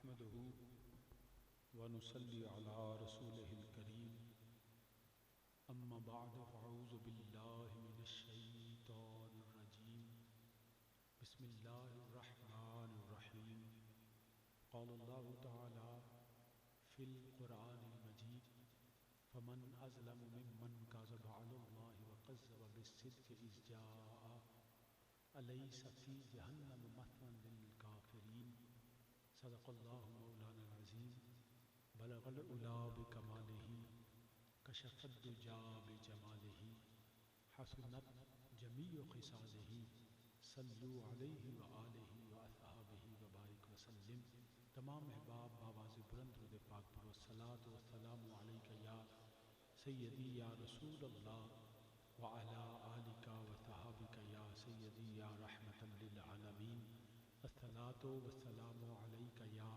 नहमदुहु व नुसल्ली अला रसूलिहिल करीम अम्मा बअद फ़अऊज़ु बिल्लाहि मिनश शैतानिर रजीम बिस्मिल्लाहिर रहमानिर रहीम क़ाल अल्लाहु तआला फ़िल क़ुरआनिल मजीद फ़मन अज़लमु मिम्मन कज़ब अलल्लाहि व कज़्ज़ब बिस्सिद्क़ि इज़ जाअ अलैसा फ़ी जहन्नम मथवन लिल काफ़िरीन सदक़ल्लाहु मौलाना अज़ीम बलगल उला बिकमालिही कशफ़द दुजा बिजमालिही हसनत जमीउ ख़िसालिही सल्लु अलैहि व आलिहि व अस्हाबिही व बारिक व सल्लिम। तमाम अहबाब बावाज़ बुलंद रुद पाक पर वस्सलातु वस्सलामु अलैका या सय्यदी या रसूल अल्लाह व अला आलिका व सहाबिका या सय्यदी या रहमतन लिल आलमीन। अस्सलातु वस्सलामु अलैका या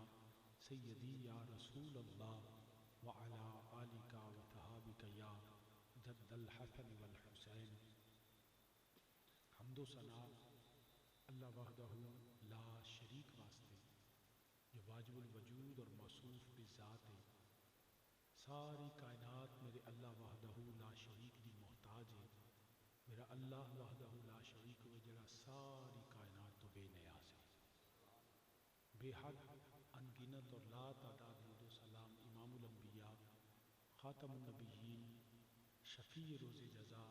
सय्यदी या रसूल अल्लाह व अला आलिका व सहाबिका या जद्दल हसन वल हुसैन। हम्दो सना अल्लाह वहदहु ला शरीक वास्ते जो वाजिबुल वजूद और मौसूफ बिज़ात है। सारी कायनात मेरे अल्लाह वहदहु ला शरीक दी मोहताज है। मेरा अल्लाह वहदहु ला शरीक हो जड़ा सारी कायनात तो बेनियाज़ है, बेहद अनगिनत और ला तादाद दुरूद सलाम इमामुल अंबिया खातमुन नबिय्यीन शफ़ी रोज़ जज़ा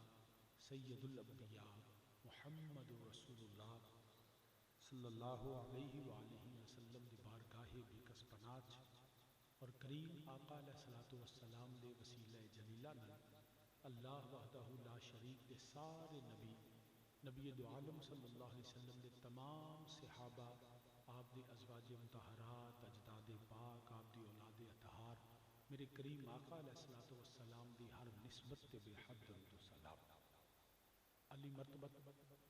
सय्यदुल अंबिया मुहम्मदुर रसूलुल्लाह सल्लल्लाहु अलैहि व आलिहि वसल्लम दी बारगाहे बेकस पनाह और करीम आका अलैहिस्सलातु वस्सलाम दे वसीला जलीला नाल अल्लाह वहदहु ला शरीक दे सारे नबी दो आलम सल्लल्लाहु अलैहि वसल्लम दे तमाम सहाबा आप दी अज़वाजे मुतहरात अजदाद पाक आप दी औलाद अतहार मेरे करीम आका अलैहिस्सलातु वस्सलाम दी हर निस्बत ते बेहद दरूद सलाम। अली मरतबत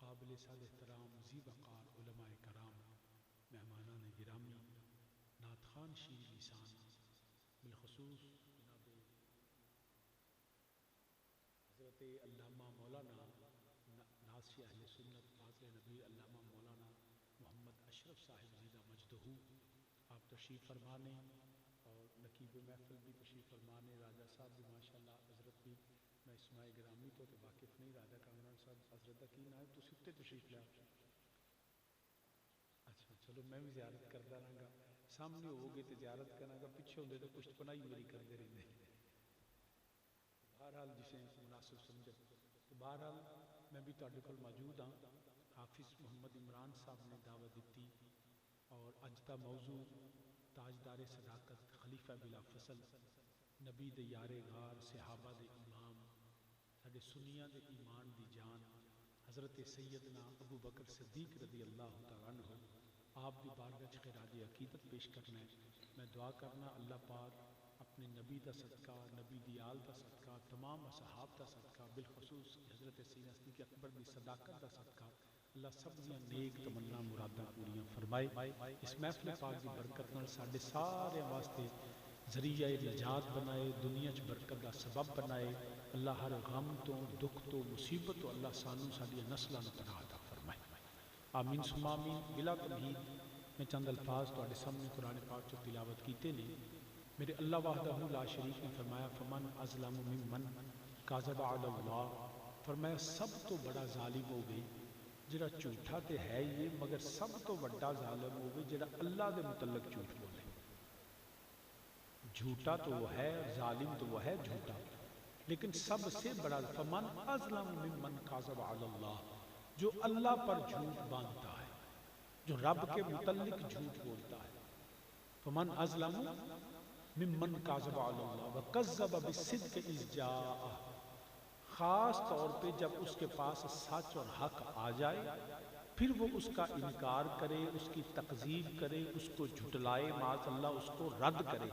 काबिल साद एहतराम ज़ी वक़ार उलमाए कराम मेहमानान गिरामी नात खान शीर लिसान बिलखुसूस जनाब हज़रत अल्लामा मौलाना नासिर अहले सुन्नत फाज़िल नबी अल्लामा मौलाना मोहम्मद अशरफ साहिब ज़ीदा मजदहू आप तशरीफ़ फरमाने और नकीब महफ़िल भी तशरीफ़ फरमाने। राजा साहब भी माशाअल्लाह हज़रत भी मैं इस्माए गिरामी तो वाकिफ़ नहीं राजा कामरान साहब हज़रत का की नाम तुम उत्ते तशरीफ़ लिया। अच्छा चलो मैं भी ज़ियारत करता रहांगा, सामने होगे तो ज़ियारत करांगा, पिछे होंगे तो पुश्त पनाही मेरी करते रहंदे। बहरहाल जिसे मुनासिब समझे तो बहरहाल मैं भी तुहाडे कोल मौजूद हाँ। हाफिज़ मोहम्मद इमरान साहब ने दावत दी और अज का मौजू ताजदारे सदाकत खलीफा बिला फसल नबी दे यारे गार सहाबा दे इमाम साडे सुन्नियां दे ईमान दी जान हज़रत सैयदना अबू बकर सिद्दीक रदी अल्लाह तआला अन्हु आप दी बारगाह च खिराज अकीदत पेश करना है। मैं दुआ करना अल्लाह पाक अपने नबी का सदका नबी दी आल का सदका तमाम असहाब का सदका बिलखसूस हज़रत सैयदना सिद्दीक़ अकबर की सदाकत का सदका अल्लाह सब दियां नेक तमन्ना मुरादां पूरियां फरमाए। इस महफिल पाक की बरकत नाल साडे सारे वास्ते जरिया निजात बनाए, दुनिया च बरकत का सबब बनाए। अल्लाह हर गम तो दुख तो मुसीबत तो अल्लाह सानू साडियां नस्लां नूं पनाह अता फरमाए। आमीन सुम्मा आमीन। बिला तमहीद मैं चंद अल्फाज तुहाडे सामने कुरान पाक चो तिलावत कीते ने। मेरे अल्लाह वहदहु ला शरीक ने फरमाया फमन अज़लमु मिम्मन कज़ब अलल्लाह, फरमाया सब तो बड़ा जालिम हो गई जिहड़ा झूठा तो है ही है मगर सब तो वड्डा जालिम हो गई जिहड़ा अल्लाह के मुतल्लक झूठ बोले। झूठा तो वो है, जालिम तो वो है झूठा, लेकिन सबसे बड़ा फमन अज़लमु मिम्मन कज़ब अलल्लाह, जो अल्लाह पर झूठ बांधता है, जो रब के मुतल्लिक झूठ बोलता है। फमन अज़लमु मिम्मन कज़ब अलल्लाह व कज़्ज़ब बिस्सिद्क़ि इज़ जाअ, ख़ास तौर पे जब उसके पास सच और हक आ जाए फिर वो उसका इनकार करे, उसकी तकज़ीब करे, उसको झुटलाए, माज़अल्लाह उसको रद्द करे,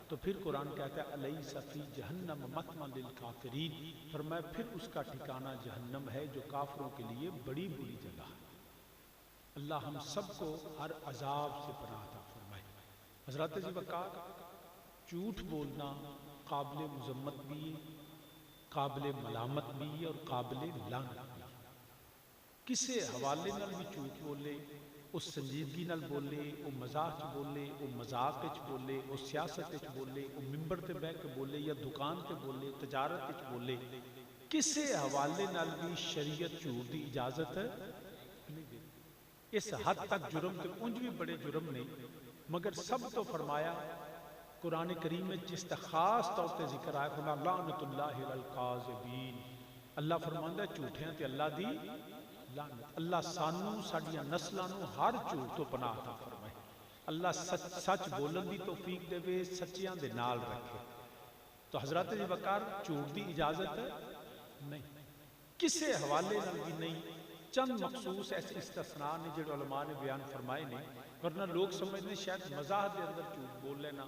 तो फिर कुरान कहता है अलैसा फ़ी जहन्नम मथवन लिल काफ़िरीन, फरमाया फिर उसका ठिकाना जहन्नम है जो काफिरों के लिए बड़ी बुरी जगह है। अल्लाह हम सबको हर अजाब से पनाह अता फरमाए। हज़रत जी वक़ार झूठ बोलना काबिल मुज़म्मत भी है, काबिल मलामत भी है और काबिल लानत भी है। किसे हवाले नाल भी झूठ बोले वो संजीदगी नाल बोले, वो मजाक च बोले, वो मजाक च बोले, वो सियासत च बोले, वो मिंबर ते बह के बोले या दुकान ते बोले, तजारत च बोले, किसी हवाले नाल भी शरीयत झूठ की इजाजत नहीं देती। इस हद तक जुर्म तो उंज भी बड़े जुर्म ने, मगर सब तो फरमाया कुरान करीम में जिस खास तौर पर जिक्र आया, फरमाया लानतुल्लाहि अलल काज़िबीन, अल्लाह फरमांदा झूठियां ते अल्लाह दी लानत। अल्लाह सानू साडियां नस्लां नू हर झूठ तो पनाह अता फरमाए। अल्लाह सच बोलन की तौफीक देवे, सच्चियां दे नाल रखे। तो हजरत जी वकार झूठ की इजाजत नहीं, किसी हवाले नाल भी नहीं। चंद मखसूस ऐसे इस्तिस्ना ने जो उलमा ने बयान फरमाए ने, वरना लोग समझते शायद मजाक के अंदर झूठ बोल लेना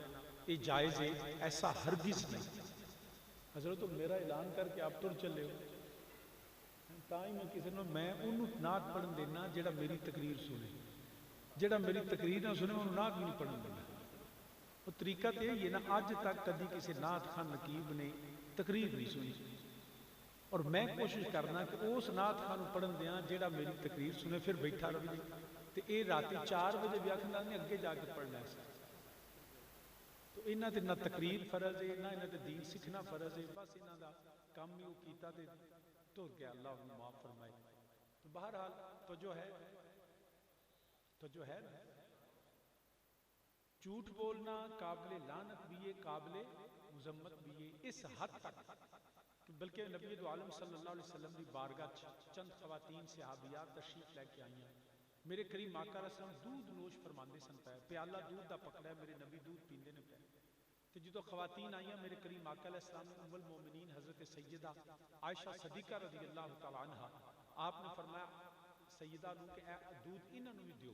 ये जायज़ है, ऐसा हरगिज नहीं। हजरत तो मेरा ऐलान करके आप तुर चले हो, ताई मैं किसी ने मैं उन्होंने नात पढ़न देना जो मेरी तकरीर सुने, जो मेरी तकरीर ना सुने उन्होंने नात भी नहीं पढ़न देना। वो तरीका तो यही है ना, अज तक कभी किसी नात खान नकीब ने तकरीर नहीं सुनी, और मैं कोशिश करना कि उस नात खान पढ़न दिया जो मेरी तकरीर सुने, फिर बैठा रहे। तो ये रात 4 बजे भी आखना नहीं अगे जाके पढ़ना है। तो इन्हों ते ना तकरीर फर्ज है, ना इन्हों ते दीन सीखना फर्ज है, बस इन्हों का काम ही वो किया तुर गया, अल्लाह उन्हें माफ फरमाए। तो बहरहाल तो जो है झूठ बोलना काबिल लानत भी है, काबिल मुजम्मत भी है, इस हद तक कि बल्कि नबी दो आलम सल्लल्लाहु अलैहि वसल्लम की बारगाह चंद खवातीन सहाबियात तशरीफ लैके आईयां। मेरे करीम आका अलैहिस्सलाम दूध नोश फरमाते सन पै, प्याला दूध का पकड़ा है, मेरे नबी दूध पींदे ने पै। तो जो खवातीन आईयां मेरे करीम आका अलैहिस्सलाम ने उम्मुल मोमिनीन हजरत सैयदा आयशा सदीका रज़ी अल्लाह तआला अन्हा, आपने फरमाया सैयदा नूं कि दूध इन्हां नूं भी दियो।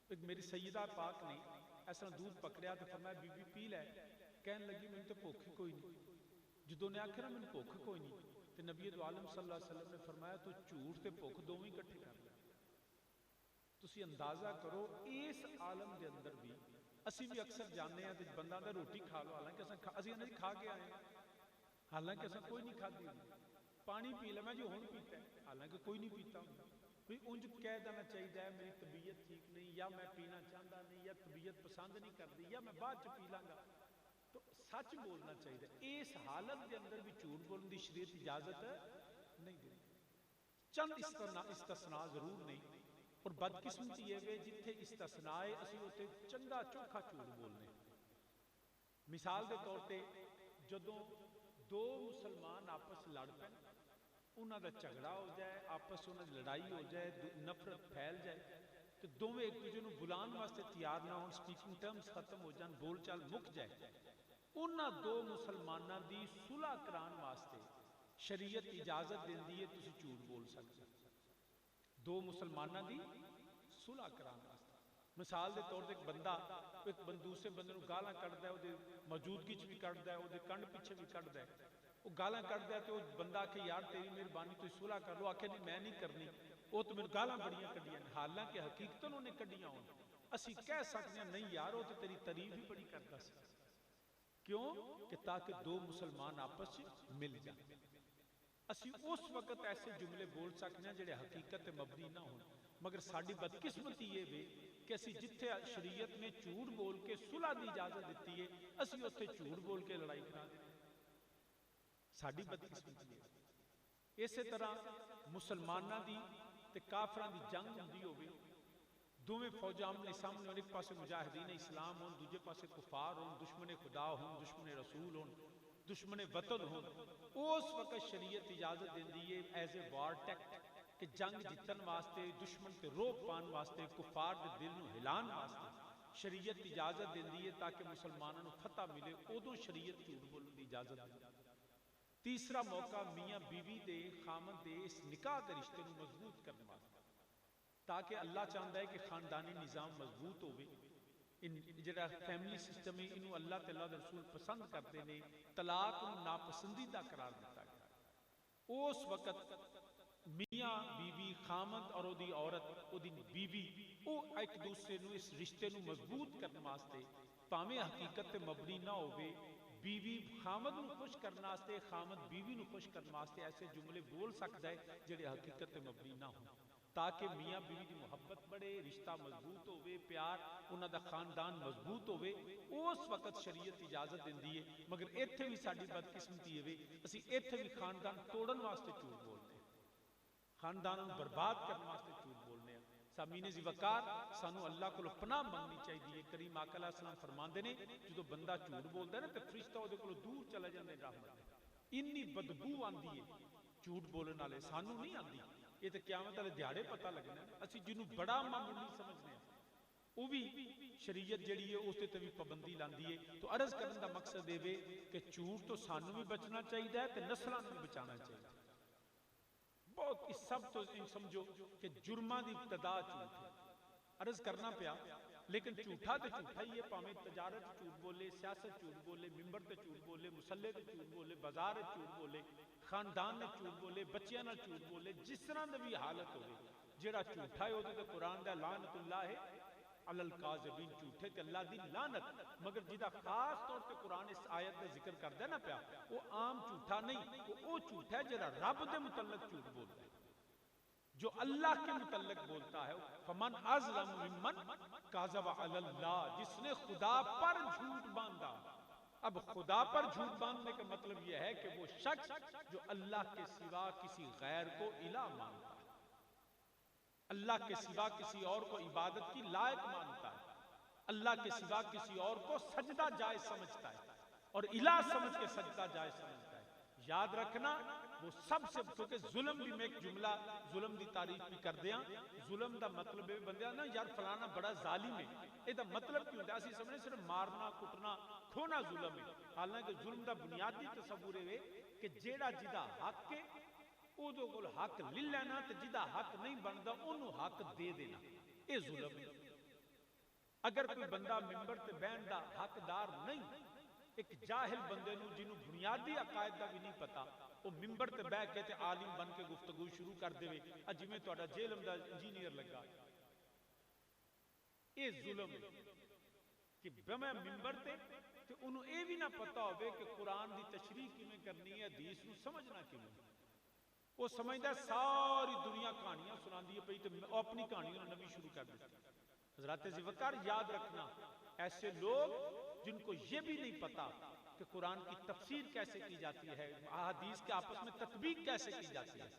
एक मेरी सैयदा पाक ने ऐसा दूध पकड़िया तो फरमाया बीबी पी लै। कहन लगी मैंने तो भुख ही कोई नहीं। जो ने आखिया ना मैंने भुख कोई नहीं, तो नबी दो आलम सल्लल्लाहु अलैहि वसल्लम ने फरमाया तू झूठ ते भुख दोवें इकट्ठे कर ले। तुसी अंदाजा करो इस आलम के अंदर भी असी भी अक्सर जाने हैं तो बंदा का रोटी खा लो, हालांकि असी खा के आए, हालांकि असा कोई नहीं खाधी। पानी पी ला मैं जो हुण पीता, हालांकि कोई नहीं पीता। भी उंज कह देना चाहिए मेरी तबीयत ठीक नहीं, या मैं पीना चाहता नहीं, या तबीयत पसंद नहीं करती, या मैं बाद च पी लांगा। तो सच बोलना चाहिए। इस हालत के अंदर भी झूठ बोलने की शरीयत इजाजत नहीं देती। चंद इस्तिस्ना जरूर नहीं, और बदकिस्मती ये वे जिथे इस्तिस्नाए असीं उत्थे चंगा चोखा झूठ बोलने। मिसाल के तौर पर जदों दो मुसलमान आपस लड़ पैन, उन्हों का झगड़ा हो जाए, आपस उन्होंने लड़ाई हो जाए, नफरत फैल जाए, तो दोवें एक दूसरे को बुलाने वास्ते तैयार ना हो, स्पीकिंग टर्म्स खत्म हो जाए, बोल चाल मुक जाए, उन्होंने दो मुसलमानों की सुलह कराने वास्ते शरीयत इजाजत देती है तुसीं झूठ बोल सकते। दो मुसलमानों की सुलह कराने वास्ते, मिसाल के तौर पर एक बंदा एक दूसरे बंदे को गालां कढ़दा है, वो मौजूदगी च भी कढ़दा है, वो कंड पिछे भी कढ़दा है, वो गालां कढ़दा है, तो बंदा आखे यार तेरी मेहरबानी तुसीं सुलह कर लो, आखे नहीं मैं नहीं करनी, वो तो मेरे गालां बड़ियां कढ़ियां, हालांकि हकीकतन उन्हें कढ़ियां होण। असीं कह सकते हैं नहीं यार वो तो तेरी तारीफ ही बड़ी करता सी। क्यों कि ताकि दो मुसलमान आपस मिल जाए। असी उस वक्त ऐसे जुमले बोल सकते हैं जिहड़े हकीकत ते मबनी ना हो, मगर साडी बदकिस्मती ये वे कि असी जिथे शरीयत ने झूठ बोल के सुलह की इजाजत दी है, असी उत्थे झूठ बोल के लड़ाई करा देते। साडी बदकिस्मती है। इस तरह मुसलमानों की ते काफरां दी जंग हुंदी होवे, दोवें फौजां आमने सामने होण, एक पासे मुजाहिदीन इस्लाम होण, दूजे पासे कुफार होण, दुश्मन खुदा होण, दुश्मन रसूल होण, दुश्मन वतन हो, उस वक्त शरीयत इजाजत देती है एज ए वार टैक्ट कि जंग जीतन वास्ते, दुश्मन ते रोक पाने वास्ते, कुफार के दिल को हिलाने वास्ते शरीयत इजाजत देती है ताकि मुसलमानों को फतह मिले। उदों शरीयत झूठ बोलने की इजाजत देती। तीसरा मौका मियाँ बीवी के खामद के इस निकाह के रिश्ते को मजबूत करने वास्ते, ताकि अल्लाह चाहता है कि खानदानी निज़ाम मजबूत हो। जिहड़ा फैमिली सिस्टम है इनू अल्लाह ते अल्लाह दे रसूल पसंद करते हैं, तलाक नूं नापसंदीदा करार दिता गया। उस वक्त मियाँ बीवी खामद और ओदी औरत ओदी बीवी वो एक दूसरे नूं इस रिश्ते नूं मजबूत करने वास्ते, भावें हकीकत ते मबनी ना होवे, बीवी खामद नूं खुश करने वास्ते, खामद बीवी नूं खुश करने वास्ते ऐसे जुमले बोल सकता है जिहड़े हकीकत ते मबनी ना हो, ताकि मियाँ बीवी की मुहब्बत बढ़े, रिश्ता मजबूत होवे, प्यार उन्हां दा खानदान मजबूत होवे, उस वक्त शरीयत इजाजत दिंदी है। मगर इत्थे भी साडी बदकिस्मती है, असीं इत्थे भी खानदान तोड़न वास्ते झूठ बोलते हैं, खानदान नूं बर्बाद करने वास्ते झूठ बोलने हैं। सामीने ज़ी वकार सानू अल्लाह कोलों पनाह मंगनी चाहिए। करीम आका अलैहि सलाम फरमांदे ने जो बंदा झूठ बोलदा है ना तो फरिश्ता उहदे कोलों दूर चला जांदे रहमत, इन्नी बदबू आंदी है झूठ बोलने वाले, सानू नहीं आंदी। ये तो क़यामत वाले दिहाड़े पता लगना है। असीं जिन्हों बड़ा मामूली समझने हैं, वो भी शरीयत जिहड़ी है उस ते भी पाबंदी लांदी है। तो अर्ज करने का मकसद ये कि झूठ तो सानू भी बचना चाहिए है, नस्लों भी बचाना चाहिए। बहुत इस सब तो समझो कि जुर्मां दी इब्तदा झूठ है। अर्ज करना पिया, लेकिन झूठा तो झूठा ही है, भावें तजारत झूठ बोले, सियासत झूठ बोले, मिंबर ते झूठ बोले, मुसल्ले ते झूठ बोले, बाजार झूठ बोले, खानदान ने झूठ बोले, बच्चियां नाल झूठ बोले, जिस तरह की भी हालत हो, जिहड़ा झूठा है वो कुरान दा लानतुल्लाह है अलल काज़िबीन, झूठे ते अल्लाह दी लानत। मगर जिहदा खास तौर पे कुरान इस आयत का जिक्र करदा ना पिया, वो आम झूठा नहीं, वो झूठा है जिहड़ा रब दे मुतल्लक झूठ बोलदा है, जो अल्लाह के मुतल्लिक बोलता है। फमन अज़लम मिम्मन काज़ब अलल्लाह, जिसने खुदा पर झूठ बांधा। अब खुदा पर झूठ बांधने का मतलब यह है कि वो शख्स जो अल्लाह के सिवा किसी गैर को इलाह मानता है, अल्लाह के सिवा किसी और को इबादत की लायक मानता है, अल्लाह के सिवा किसी और को सजदा जायज समझता है और इलाह समझ के सजदा जायज समझता है। याद रखना वो सबसे, क्योंकि जुल्म भी मैं एक जुमला जुल्म की तारीफ भी कर दिया। जुल्म का मतलब है बंदे ना यार फलाना बड़ा जालिम है, ਇਹਦਾ मतलब की होता है समझे सिर्फ मारना कुटना खोना जुल्म है। हालांकि जुल्म का बुनियादी तसव्वुर है कि जेड़ा जिदा हक है ਉਹਦੇ ਕੋਲ हक ले लेना, तो जिदा हक नहीं बनता ਉਹਨੂੰ हक दे देना, ये जुल्म है। अगर कोई बंदा मिंबर ते बहन का हकदार नहीं, एक जाहिल बंदे नूं जिन्हों बुनियादी अकायद का भी नहीं पता, वो मिंबर ते बह के ते आलिम बन के गुफ्तगू शुरू कर देवे, जिवें तुहाडा जेलम दा इंजीनियर लगा, ये जुल्म है कि मैं मिंबर ते उन्हों ये भी ना पता होवे कि कुरान की तशरीह किवें करनी है, हदीस नूं समझना किवें। वो समझदा सारी दुनिया कहानियां सुनाती पई तो अपनी कहानी नवी शुरू कर दी। हज़रात ज़िवकार याद रखना, ऐसे लोग जिनको ये भी नहीं पता कि कुरान की तफसीर कैसे की जाती है, अहादीस के आपस में तत्बीक कैसे की जाती है,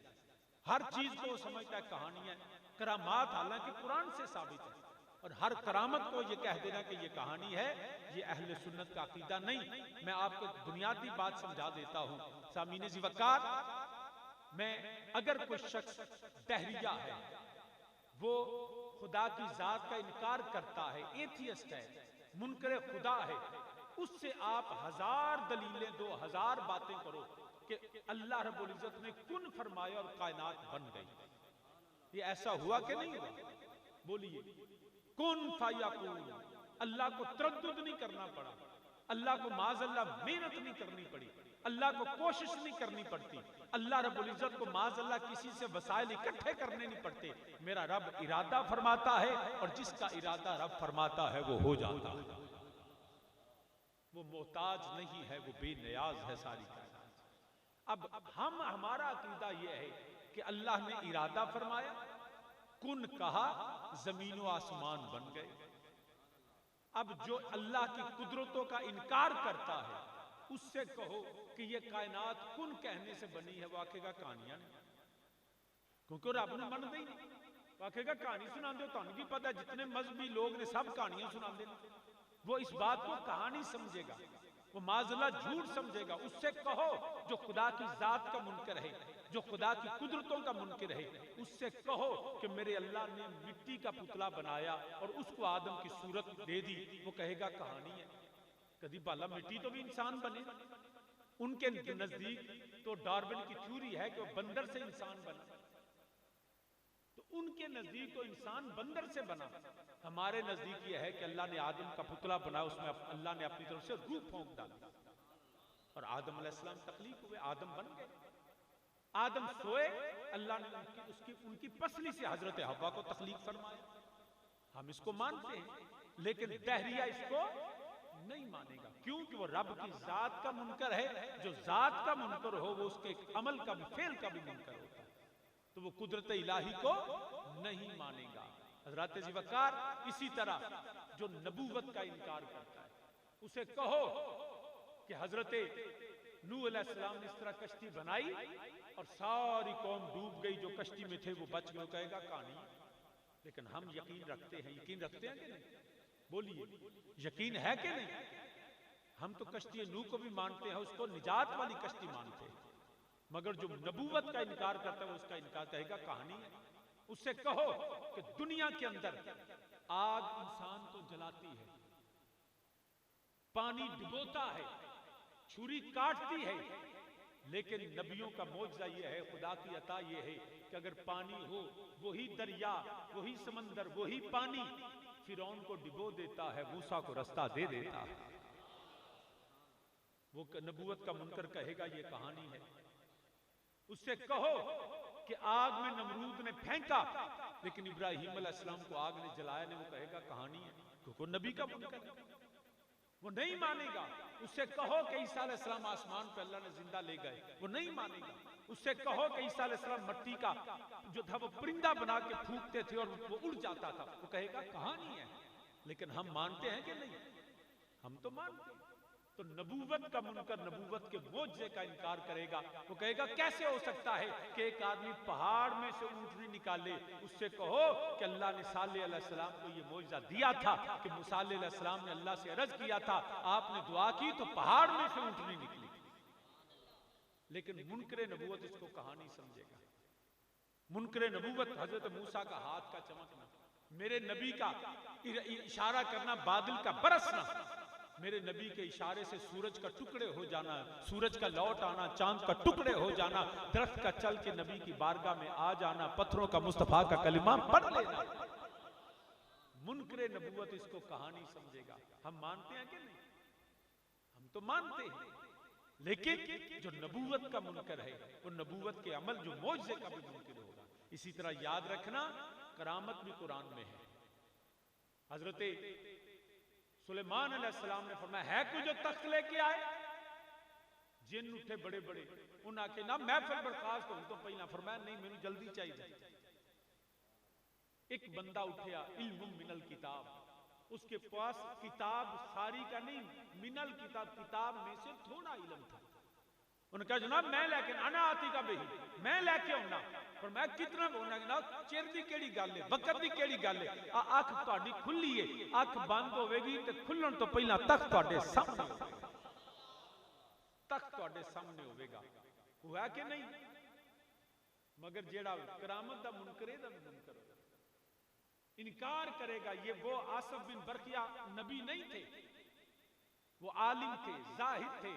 हर चीज को समझता है कहानी है, करामात हालांकि कुरान से साबित है, और हर करामत को ये कह देना कि ये कहानी है, ये अहले सुन्नत का अकीदा नहीं। मैं आपको बुनियादी बात समझा देता हूँ सामीने ज़िवकार, मैं अगर कोई शख्स दहरिया है, वो खुदा की जात का इनकार करता है, एथियस्ट है, मुनकर खुदा है, उससे आप 1000 दलीलें दो, 1000 बातें करो कि अल्लाह रब्बुल इज्जत ने कुन फरमाया और कायनात बन गई। ये ऐसा हुआ कि नहीं हुआ? बोलिए, कुन फयकून। अल्लाह को तरद्दुद नहीं करना पड़ा, अल्लाह को माज़अल्लाह मेहनत नहीं करनी पड़ी, अल्लाह को कोशिश नहीं करनी पड़ती, अल्लाह रब्बुल इज्जत को माज़अल्लाह किसी से वसाइल इकट्ठे करने नहीं पड़ते। मेरा रब इरादा फरमाता है और जिसका इरादा रब फरमाता है वो हो जाता है। वो मोहताज नहीं है, वो बेनियाज है सारी कायनात। अब हमारा अकीदा यह है कि अल्लाह ने इरादा फरमाया, कुन कहा, जमीन व आसमान बन गए। अब जो अल्लाह की कुदरतों का इनकार करता है उससे कहो कि ये कायनात कुन कहने से बनी है, वाकई कहानियां नहीं, क्योंकि रब ने मनते ही नहीं। वाकई कहानी सुनाते हो, तुहानू की पता जितने मजहबी लोग ने सब कहानियां सुनाते हैं, वो इस बात को कहानी समझेगा, वो माज़अल्लाह झूठ समझेगा। उससे कहो जो खुदा की जात का मुनकर है, जो खुदा की कुदरतों का मुनकर है, उससे कहो कि मेरे अल्लाह ने मिट्टी का पुतला बनाया और उसको आदम की सूरत दे दी, वो कहेगा कहानी है। कभी बाला मिट्टी तो भी इंसान बने। उनके नजदीक तो डार्विन की थ्योरी है कि वो बंदर से इंसान बना, तो उनके नजदीक तो इंसान बंदर से बना। हमारे नजदीक यह है कि अल्लाह ने आदम का पुतला बनाया, उसमें अल्लाह ने अपनी तरफ से रूह फूंक डाला और आदम अलैहिस्सलाम तख्लीक हुए, आदम बन गए। आदम सोए, अल्लाह ने उनकी पसली से हजरत हव्वा को तख्लीक फरमाया। हम इसको मानते हैं, लेकिन दहरिया इसको नहीं मानेगा, क्योंकि वो रब की जात का मुनकर है। जो जात का मुनकर हो वो उसके अमल का भी, फेल का भी मुनकर होता है, तो वो कुदरत इलाही को नहीं मानेगा। हजरत ज़ुल्फ़कार इसी तरह जो नबूवत का इनकार करता है, उसे कहो कि हजरत नूह अलैहिस्सलाम ने इस तरह कश्ती बनाई और सारी कौम डूब गई, जो कश्ती में थे वो बच गए, कहेगा कहानी। लेकिन हम यकीन रखते हैं, यकीन रखते हैं कि नहीं? बोलिए, यकीन है कि नहीं? हम तो कश्ती नूह को भी मानते हैं, उसको निजात वाली कश्ती मानते हैं, मगर जो नबूवत का इनकार करता है वो उसका इनकार कहेगा कहानी है। उससे कहो कि दुनिया के अंदर आग इंसान को जलाती है, पानी डुबोता है, छुरी काटती है, लेकिन नबियों का मौजज़ा यह है, खुदा की अता यह है कि अगर पानी हो, वही दरिया, वही समंदर, वही पानी फिरौन को डुबो देता है, मूसा को रास्ता दे देता है। वो नबूवत का मुनकर कहेगा ये कहानी है। उससे कहो कि आग में नमरूद ने फेंका, लेकिन इब्राहीम अलैहिस्सलाम को आग ने जलाया नहीं, वो कहेगा कहानी है, क्योंकि नबी का मुनकर है, वो नहीं मानेगा। उससे कहो कि ईसा अलैहिस्सलाम आसमान पर अल्लाह ने जिंदा ले गए, वो नहीं मानेगा। उससे कहो कि ईसा अलैहिस्सलाम मिट्टी का जो था वो परिंदा बना के फूंकते थे और वो उड़ जाता था, वो कहेगा कहानी है। लेकिन हम मानते हैं कि नहीं? हम तो मानते हैं। तो नबूवत का मुनकर नबूवत के मौजज़े का इनकार करेगा, वो कहेगा कैसे हो सकता है कि एक आदमी पहाड़ में से ऊंटनी निकाले। उससे कहो कि अल्लाह ने सालेह अलैहिस्सलाम को ये मौजज़ा दिया था कि सालेह अलैहिस्सलाम ने अल्लाह से अर्ज किया था, आपने दुआ की तो पहाड़ में से ऊंटनी निकली। लेकिन मुनकर नबूवत इसको कहानी समझेगा। मुनकर नबूवत हजरत मूसा का हाथ का चमकना, मेरे नबी का इशारा करना, बादल का बरसना, मेरे नबी के इशारे से सूरज का टुकड़े हो जाना, सूरज का लौट आना, चांद का टुकड़े हो जाना, दरख्त का चल के नबी की बारगाह में आ जाना, पत्थरों का मुस्तफा का कलिमा पढ़ लेना। मुनकर नबूवत इसको कहानी समझेगा। हम मानते हैं कि नहीं? हम तो मानते हैं, लेकिन जो नबूवत का मुनकर है वो नबूवत के अमल, जो मौजज़े का भी मुनकर होगा। इसी तरह याद रखना, करामत भी कुरान में है। हजरत सुलेमान अलैहिस्सलाम ने फरमाया, है कोई जो तख्त लेके आए? जिन उठे बड़े बड़े, उन्हें आके ना महफिल बर्खास्त हो तो पहला फरमाया नहीं, मैंने जल्दी चाहिए। एक बंदा उठया, इल्म मिनल किताब, उसके पास किताब सारी का नहीं, मिनल किताब, किताब में से थोड़ा इल्म था। उन्होंने कहा जनाब मैं लेके आना आती का बही, मैं लेके आना। पर मैं कितना जनाब चिर दी केड़ी गल है, वक्त दी केड़ी गल है, अख तुहाडी खुली है, अख बंद होवेगी ते खुलण तो पहला तख्त तुहाडे सामने होवेगा, तख्त तुहाडे सामने होवेगा। हुआ कि नहीं? मगर जेड़ा करामत दा मुनकर है, मुनकर इनकार करेगा। ये वो आसिफ बिन बरकिया नबी नहीं थे, वो आलिम थे, जाहिद थे,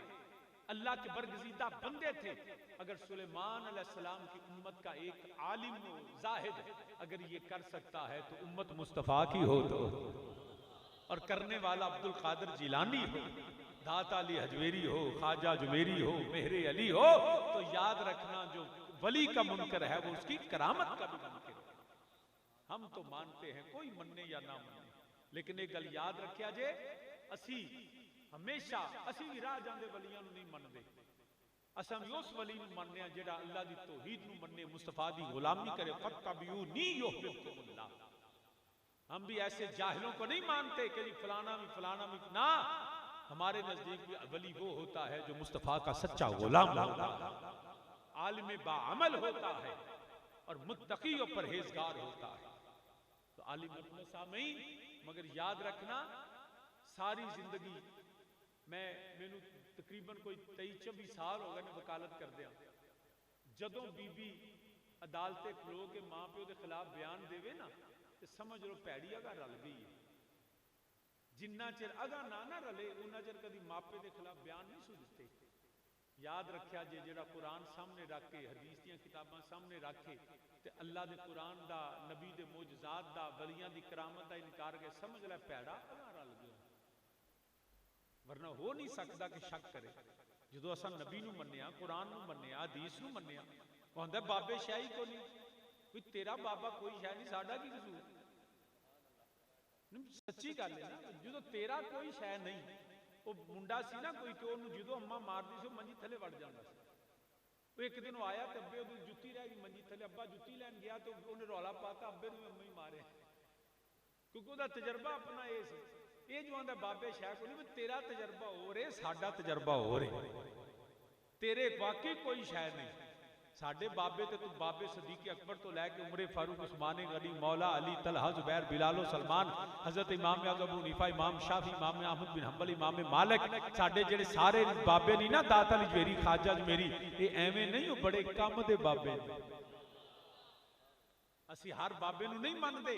अल्लाह के बरगजीदा बंदे थे। अगर सुलेमान अलैहिस्सलाम की उम्मत का एक आलिम हो, जाहिद, अगर ये कर सकता है तो उम्मत मुस्तफा की हो तो, और करने वाला अब्दुल कादिर जिलानी हो, दाता अली हजवेरी हो, ख्वाजा जुमेरी हो, मेहरे अली हो, तो याद रखना जो वली का मुनकर है वो उसकी करामत का भी मुनकर है। हम तो मानते हैं, कोई मन्ने या ना मन्ने, लेकिन एक गल याद रखिया जे, असी हमेशा असी भी राह जांदे वलियां नहीं मनते, असां भी उस वली नूं मनने जेड़ा अल्लाह दी तौहीद नूं मन्ने, मुस्तफा दी गुलामी करे। फत्तबिऊनी युहब्बुकुमुल्लाह। हम भी ऐसे जाहिलों को नहीं मानते कि जी फलाना भी ना, हमारे नजदीक भी वली वो होता है जो मुस्तफा का सच्चा गुलाम होता है, आलिम बाअमल होता है और मुत्तकी और परहेजगार होता है। तो आलिम सामीन, मगर याद रखना सारी जिंदगी मैनू तकरीबन कोई 23-24 साल हो गए ने वकालत कर दिया, जदों बीबी अदालते खलो के मां प्यो के खिलाफ बयान देवे ना, तो समझ लो भैड़ी अगा रल गई है। जिन्ना चिर अगा ना रले उन्ना चिर कभी मापे के खिलाफ बयान नहीं सु दिते। याद रखिया जे जेड़ा कुरान सामने रख के, हदीस दी किताबां सामने रख के ते अल्लाह दे कुरान दा, नबी दे मोजज़ात दा, वलियां दी करामत दा इनकार के, समझ लै भैड़ा अगा रल गया। वरना हो नहीं सकता कि शक करे। जो असा नबी नूं मन्निया, कुरान नूं मन्निया, हदीस नूं मन्निया, कहंदा बाबे शाही को नहीं, कोई तेरा बाबा कोई शाह नहीं, साडा की कसूर? सच्ची गल है ना, जो तेरा कोई शाह नहीं, वो मुंडा सी ना कोई, तो जो अम्मा मारती सी मंजी थले वड़ जाता सी, वो एक दिन आया तो अब्बे उहदी जुत्ती रह गई मंजी थले, अब्बा जुत्ती लैन गया तो उन्हें रौला पाता अब्बे नूं अम्मा ही मारे, क्योंकि उसका तजर्बा अपना ये सी। ये जो आंदा बाबे शाह को नहीं, तेरा तजर्बा हो रहा, साडा तजर्बा हो रहा, तेरे वाकई कोई शायद नहीं। साडे बाबे तो बाबे सदीक अकबर तो लैके उमरे फारूक उस्मान गनी मौला अली तलहा जुबैर बिलाल सलमान हजरत इमाम आज़म अबू हनीफा इमाम शाफी इमाम अहमद बिन हंबल इमाम मालिक, साडे जेड़े सारे बाबे नहीं ना, दाता अजमेरी ख्वाजा अजमेरी, ये एवें नहीं, वो बड़े कम दे बाबे। असी हर बाबे नूं नहीं मानते,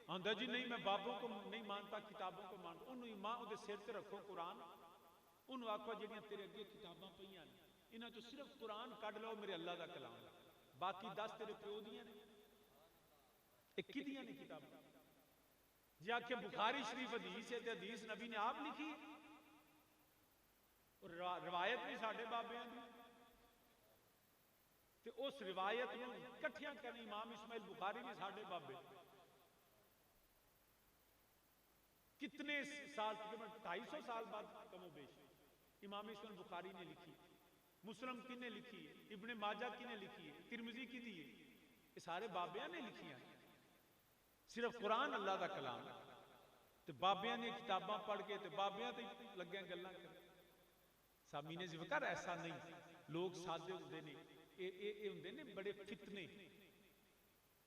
आंदा जी नहीं मैं बाबों को नहीं मानता, किताबों को मानता। उन्होंने मां उहदे सिर ते रखो कुरान, उन्होंने आखो जिहड़ियां तेरे अगे किताबां पईयां ने इन्हां चों सिर्फ कुरान कढ लो, मेरे अल्लाह दा कलाम, बाकी 10 तेरे प्यो दियां ने, एक किदियां ने किताबां। जे आखे बुखारी शरीफ हदीस है, हदीस नबी ने आप लिखी, और रवायत भी साडे बाबियां दी, ते उस रिवायत नूं इकट्ठियां करन इमाम इस्माइल बुखारी भी साडे बाबे। कितने साल, तकरीबन 250 साल बाद कमो बेश इमाम इस्माइल बुखारी ने लिखी। मुस्लिम किने लिखी है, इब्ने माजा किने लिखी है, तिरमिजी की दी है, ये सारे बाबियां ने लिखियां। सिर्फ कुरान अल्लाह दा कलाम है, ते बाबियां ने किताबां पढ़ के ते बाबियां ते लगे गल्लां कर। सामीने ज़िक्र ऐसा नहीं, लोग सादे हुंदे ने, ये हुंदे ने बड़े फितने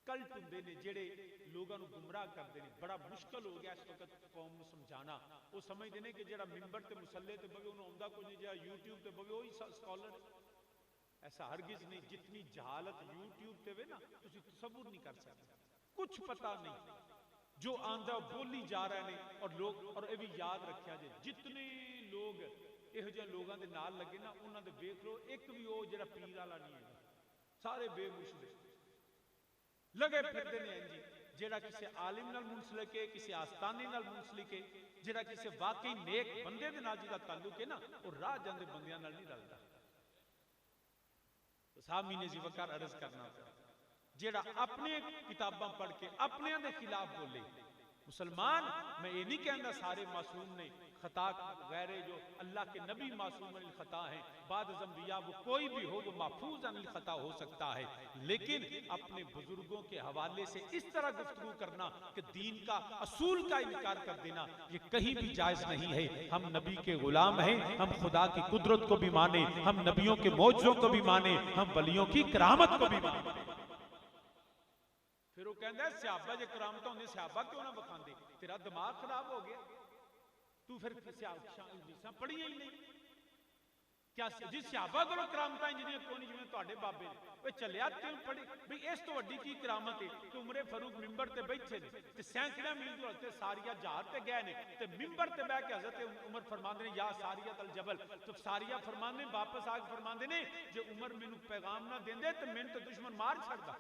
कल्ट हुंदे ने जेड़े लोगों को गुमराह करते हैं। बड़ा मुश्किल हो गया इस वक्त कौम को समझाना। वो समझते हैं कि जो मिंबर ते मुसल्ले ते बवे उन्होंने आंदा कुछ नहीं, जो यूट्यूब ते बवे वही स्कॉलर। ऐसा हरगिज नहीं। जितनी जहालत यूट्यूब ते वे ना, तुसी तसव्वुर नहीं कर सकते। कुछ पता नहीं, जो आंदा बोली जा रहे हैं। और लोग, और ये भी याद रखा जे, जितने लोग इहो जिहे लोगों के नाल लगे ना, उन्होंने वेख लो एक भी वो जो पीर वाला नहीं है, सारे बेमुश्किल लगे फिरते हैं जी। जेड़ा किसी आलिम नाल मुंसलिक है, किसी आस्थाने नाल मुंसलिक है, जेड़ा किसी वाकई नेक बंदे दे नाल जिहदा ताल्लुक है ना, वो राह जांदे बंदियां नाल नहीं रलदा। तो सामी ने जी वकार अर्ज करना, जेड़ा अपने किताबां पढ़ के अपने दे खिलाफ बोले। मुसलमान, मैं ये नहीं कहना सारे मासूम ने, खता गैर जो अल्लाह के नबी मासूम अनिल खता है, बाद ज़ंबिया वो कोई भी हो वो महफूज अनिल खता हो सकता है। लेकिन अपने बुजुर्गों के हवाले से इस तरह गुफ्तगू करना कि दीन का असूल का इनकार कर देना, ये कहीं भी जायज नहीं है। हम नबी के गुलाम हैं, हम खुदा की कुदरत को भी माने, हम नबियों के मौजों को भी माने, हम वलियों की करामत को भी माने। फिर वो कहता है सहाबा जो करामत होंगे, सहाबा क्यों ना विखाते? तेरा दिमाग खराब हो गया, तू फिर हदीसां पढ़ियां ही नहीं क्या? जी सहाबा को करामत जिन्हें क्यों नहीं, जिवें तुहाडे बाबे ने चलिया तैं पढ़ी भी, इस तो वड्डी की करामत है कि उमरे फारूक मिंबर ते बैठे ने ते सैकड़े मील दूर ते सारिया जहाज ते गए ने ते मिंबर ते बैठ के हजरत उमर फरमांदे ने या सारिया अल जबल, तो सारिया फरमांदे वापस आके फरमांदे ने जे उमर मैनू पैगाम ना देंदे ते मैनू तो दुश्मन मार छड़दा।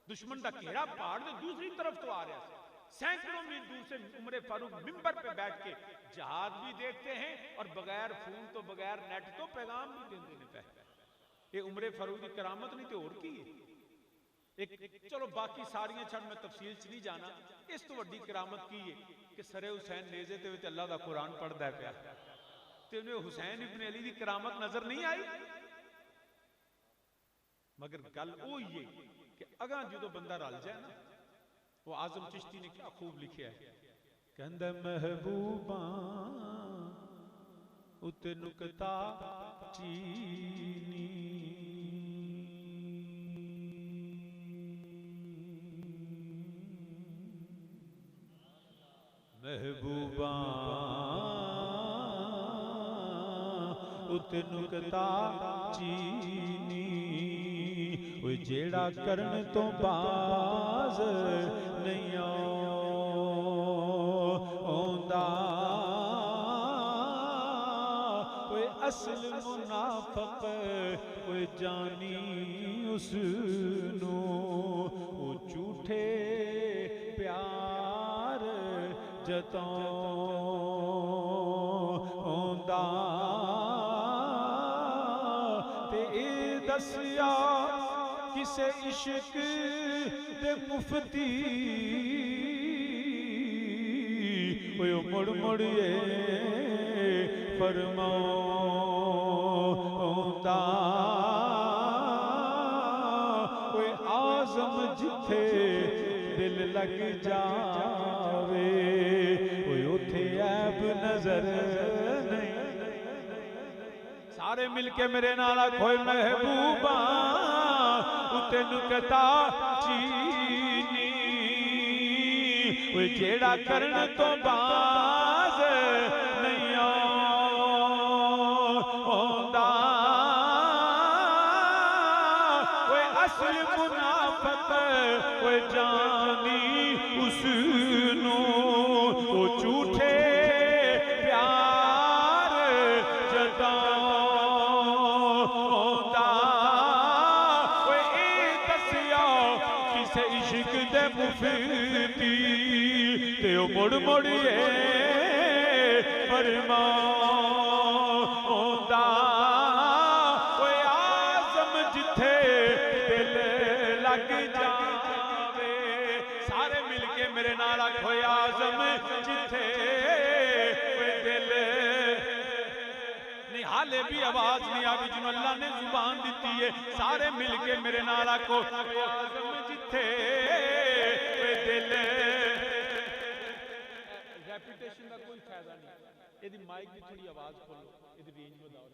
दुश्मन का घेरा पहाड़ के दूसरी तरफ तो आ रहा है, सैकड़ों मील दूर से उमरे फारूक मिंबर पे बैठ के जहाज भी देखते हैं और बगैर फोन तो बगैर नेट तो पैगाम भी देते हैं। ये उमरे फारूक की करामत नहीं तो और की है। एक चलो बाकी सारियां छड़ मैं तफसील च नहीं जाना। इस तो वड्डी करामत की है कि सरे हुसैन नेज़े ते अल्लाह का कुरान पढ़दा पिया ते उन्हें हुसैन इब्न अली की करामत नजर नहीं आई। मगर गल वो ही है कि अगा जो बंदा रल जाए ना, वो आजम चिश्ती ने क्या खूब लिखा है, कहंदा महबूबा उते नुकता चीनी, महबूबा उते नुकता चीनी, जेड़ा करन तो बाज नहीं आंदा, कोई असल मुनाफक कोई जानी उसनू, वो झूठे प्यार जतांदा ते ए दसिया किसे इश्क दे मुफ्ती, मुड़ मुड़िए फरमाऊंदा जिथे दिल लग जावे उथे ऐब नजर नहीं। सारे मिलके मेरे नाल आखो महबूबा तेनू कहता चीनी जेड़ा करन तो बाज नहीं आंदा असल मुनाफक जानी उसनू झूठे प्यार जतांदा दसिया किसे इश्क दे मुफती ते मुड़ मुड़िए फरमांदा आज़म जिथे दिल लग जावे। सारे मिलके मेरे नाल आखो आज़म जिथे दिल नहीं। हाले भी आवाज नहीं आ रही जिन्होंने अल्लाह ने जुबान दी है। सारे मिलके मेरे नाल आखो आज़म जिथे दिल। रेपिटेशन का कोई फायदा नहीं। यदि माइक की थोड़ी आवाज खोलो, यदि रेंज बढ़ाओ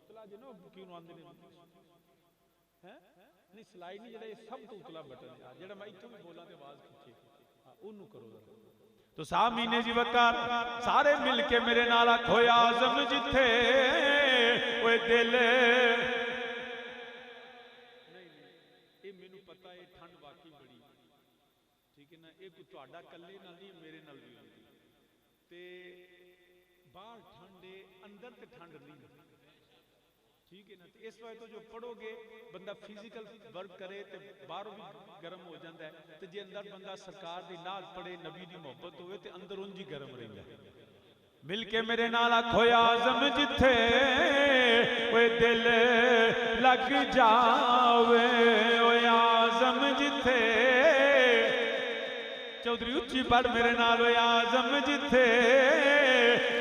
चला जे ना क्यों आंदे ने हैं नहीं स्लाइड नहीं जेड़ा सब तो उतला बटन है जेड़ा मैं इथों भी बोला ते आवाज खींचे ओनू करो जरा। तो सामीने जी वकार सारे मिलके मेरे नाल आखो आज़म जिथे ओए दिल। नहीं ये मेनू पता है ठंड वाकई बड़ी ठीक है ना। ये कोई तुहाडा कल्ले नाल नहीं मेरे नाल भी होंदी ते बाहर ठंड है अंदर ते ठंड नहीं ठीक है ना। तो इस वजह तो जो पढ़ोगे बंदा फिजिकल वर्क करे तो बाहरों भी गर्म हो जाता है तो जे अंदर बंदा सरकार दी नाल पढ़े नबी दी मोहब्बत होवे तो अंदर उंज ही गर्म रहिंदा है। मिलके मेरे नाल आखो आज़म जिथे ओए दिल लग जावे ओए आज़म जिथे। चौधरी उच्ची पढ़ मेरे नाल ओए आज़म जिथे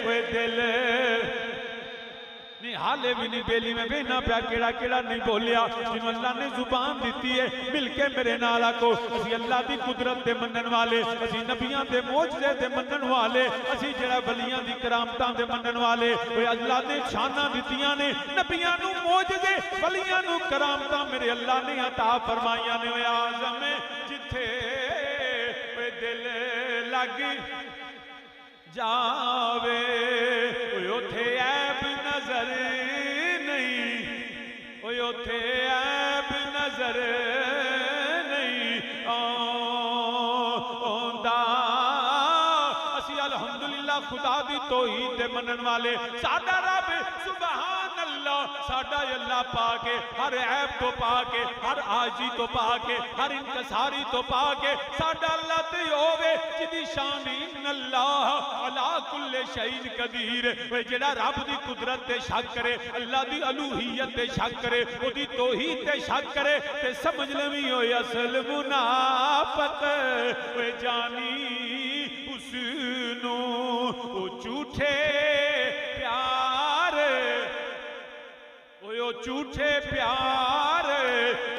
ओए दिल नहीं। हाले भी नहीं बेली में बेना प्या केड़ा केड़ा नहीं बोलिया जिन्हों अल्लाह ने जुबान दी है। मिलके मेरे नाल आखो असी अल्लाह की कुदरत दे मनन वाले असी नबियां दे मोजज़े दे मनन वाले असी जेड़ा वलियां दी करामतां दे मनन वाले ओए अल्लाह ने शानां दित्तियां ने नबियां नू मोजज़े वलियां नू करामतां मेरे अल्लाह ने अता फरमाइयां ने। ओए आज़म जिथे ओए दिल लग जावे उथे ऐब नजर नहीं उथे ऐब नजर नहीं आंदा। असी अल्हम्दुलिल्लाह खुदा दी तौहीद दे मनन वाले साडा रब सुभान अल्लाह साडा अल्लाह पाके हर ऐब तो पाके हर आजी तो पाके हर इंकसारी तो पाके साडा अल्लाह ते होवे जिदी शान अल्लाह अला कुल्ले शैइन कदीर। जेड़ा रब दी कुदरत ते शक करे अल्लाह दी अलूहियत ते शक करे ओदी तौहीद ते शक करे ते समझ लवी होए असल मुनाफिक ओए जानी उसनू ओ झूठे प्यार ओ झूठे प्यार।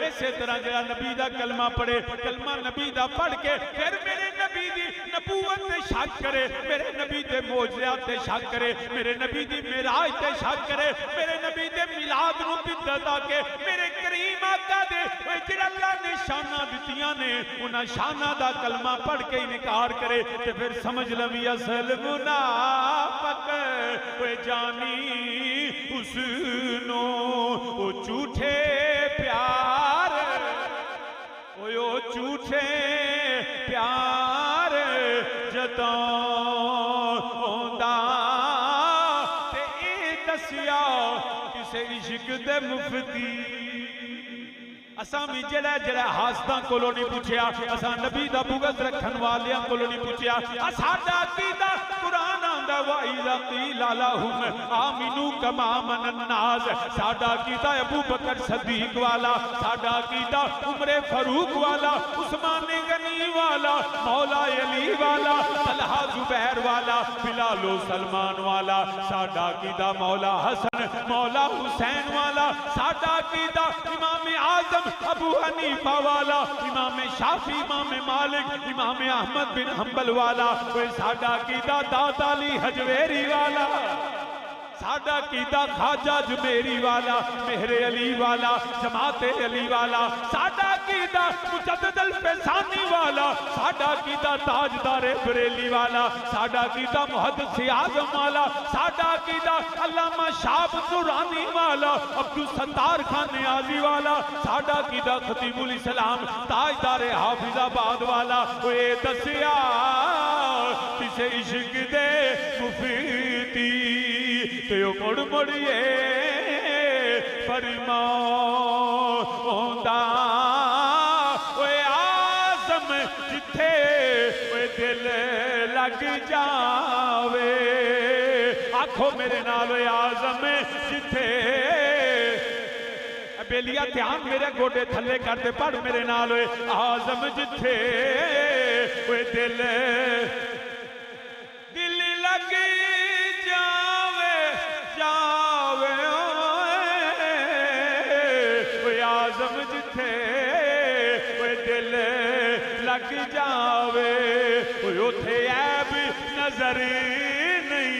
इसे तरह जरा नबी दा कलमा पढ़े कलमा नबी दा पढ़ के फिर मेरे नबी दी नबूवत ते शक करे मेरे नबी दे मोजज़ात ते शक करे मेरे नबी दी मेराज ते शक करे मेरे नबी दे मिलाद नू बिदअत आके मेरे करीम आका दे जेड़ा अल्लाह ने शाना दित्तियां ने उन्हां शाना दा कलमा पढ़ के इनकार करे ते फिर समझ लवी असल मुनाफिक ओए जानी उसनू ओ झूठे प्यार ओ झूठे प्यार जतांदा ते ए दसिया किसे इश्क दे मुफ्ती। असा भी जड़ा जड़ा हासदा कोलों नहीं पूछया असा नबी दा बुगज रखन वालियां कोलों नहीं पूछया साडा अकीदा कुरान आंदा वा इज़ा क़ीला लहुम आमिनू कमा मनन नास। साडा अकीदा अबू बकर सदीक वाला साडा अकीदा उमरे फारूक वाला उस्मान गनी वाला मौला अली वाला तलहा जुबैर वाला, बिलालो सलमान वाला, साडा अकीदा मौला हसन मौला हुसैन वाला, साडा अकीदा इमाम आजम अबू हनीफा वाला, इमाम शाफी, इमाम मालिक, इमाम अहमद बिन हंबल वाला, कोई साडा अकीदा दादा अली हजवेरी वाला, साडा कीदा खाजा जुमेरी वाला, मेहरे अली वाला, जमाते अली वाला, साडा कीदा मुजद्दिद अल-फैज़ानी वाला, साडा कीदा ताजदार बरेली वाला, साडा कीदा मुहद्दिस आज़म वाला, साडा कीदा अल्लामा शाह दुरानी वाला, अब्दुल सत्तार खान नियाज़ी वाला, साडा कीदा खतीबुल इस्लाम ताजदार हाफिजाबाद वाला। ओए दसिया किसे इश्क दे मुफीदी ते मुड़ मुड़िए फरमाउंदा, ओए आज़म जिथे ओए दिल लग जावे, आखो मेरे नाल ओए आज़म जिथे, बेलिया ध्यान मेरे गोडे थले करते, पढ़ मेरे नाल ओए आज़म जिथे ओए दिल लग जावे जावे, ओए आज़म जिथे ओए दिल लग जावे, ओए उथे ऐब नजर नहीं,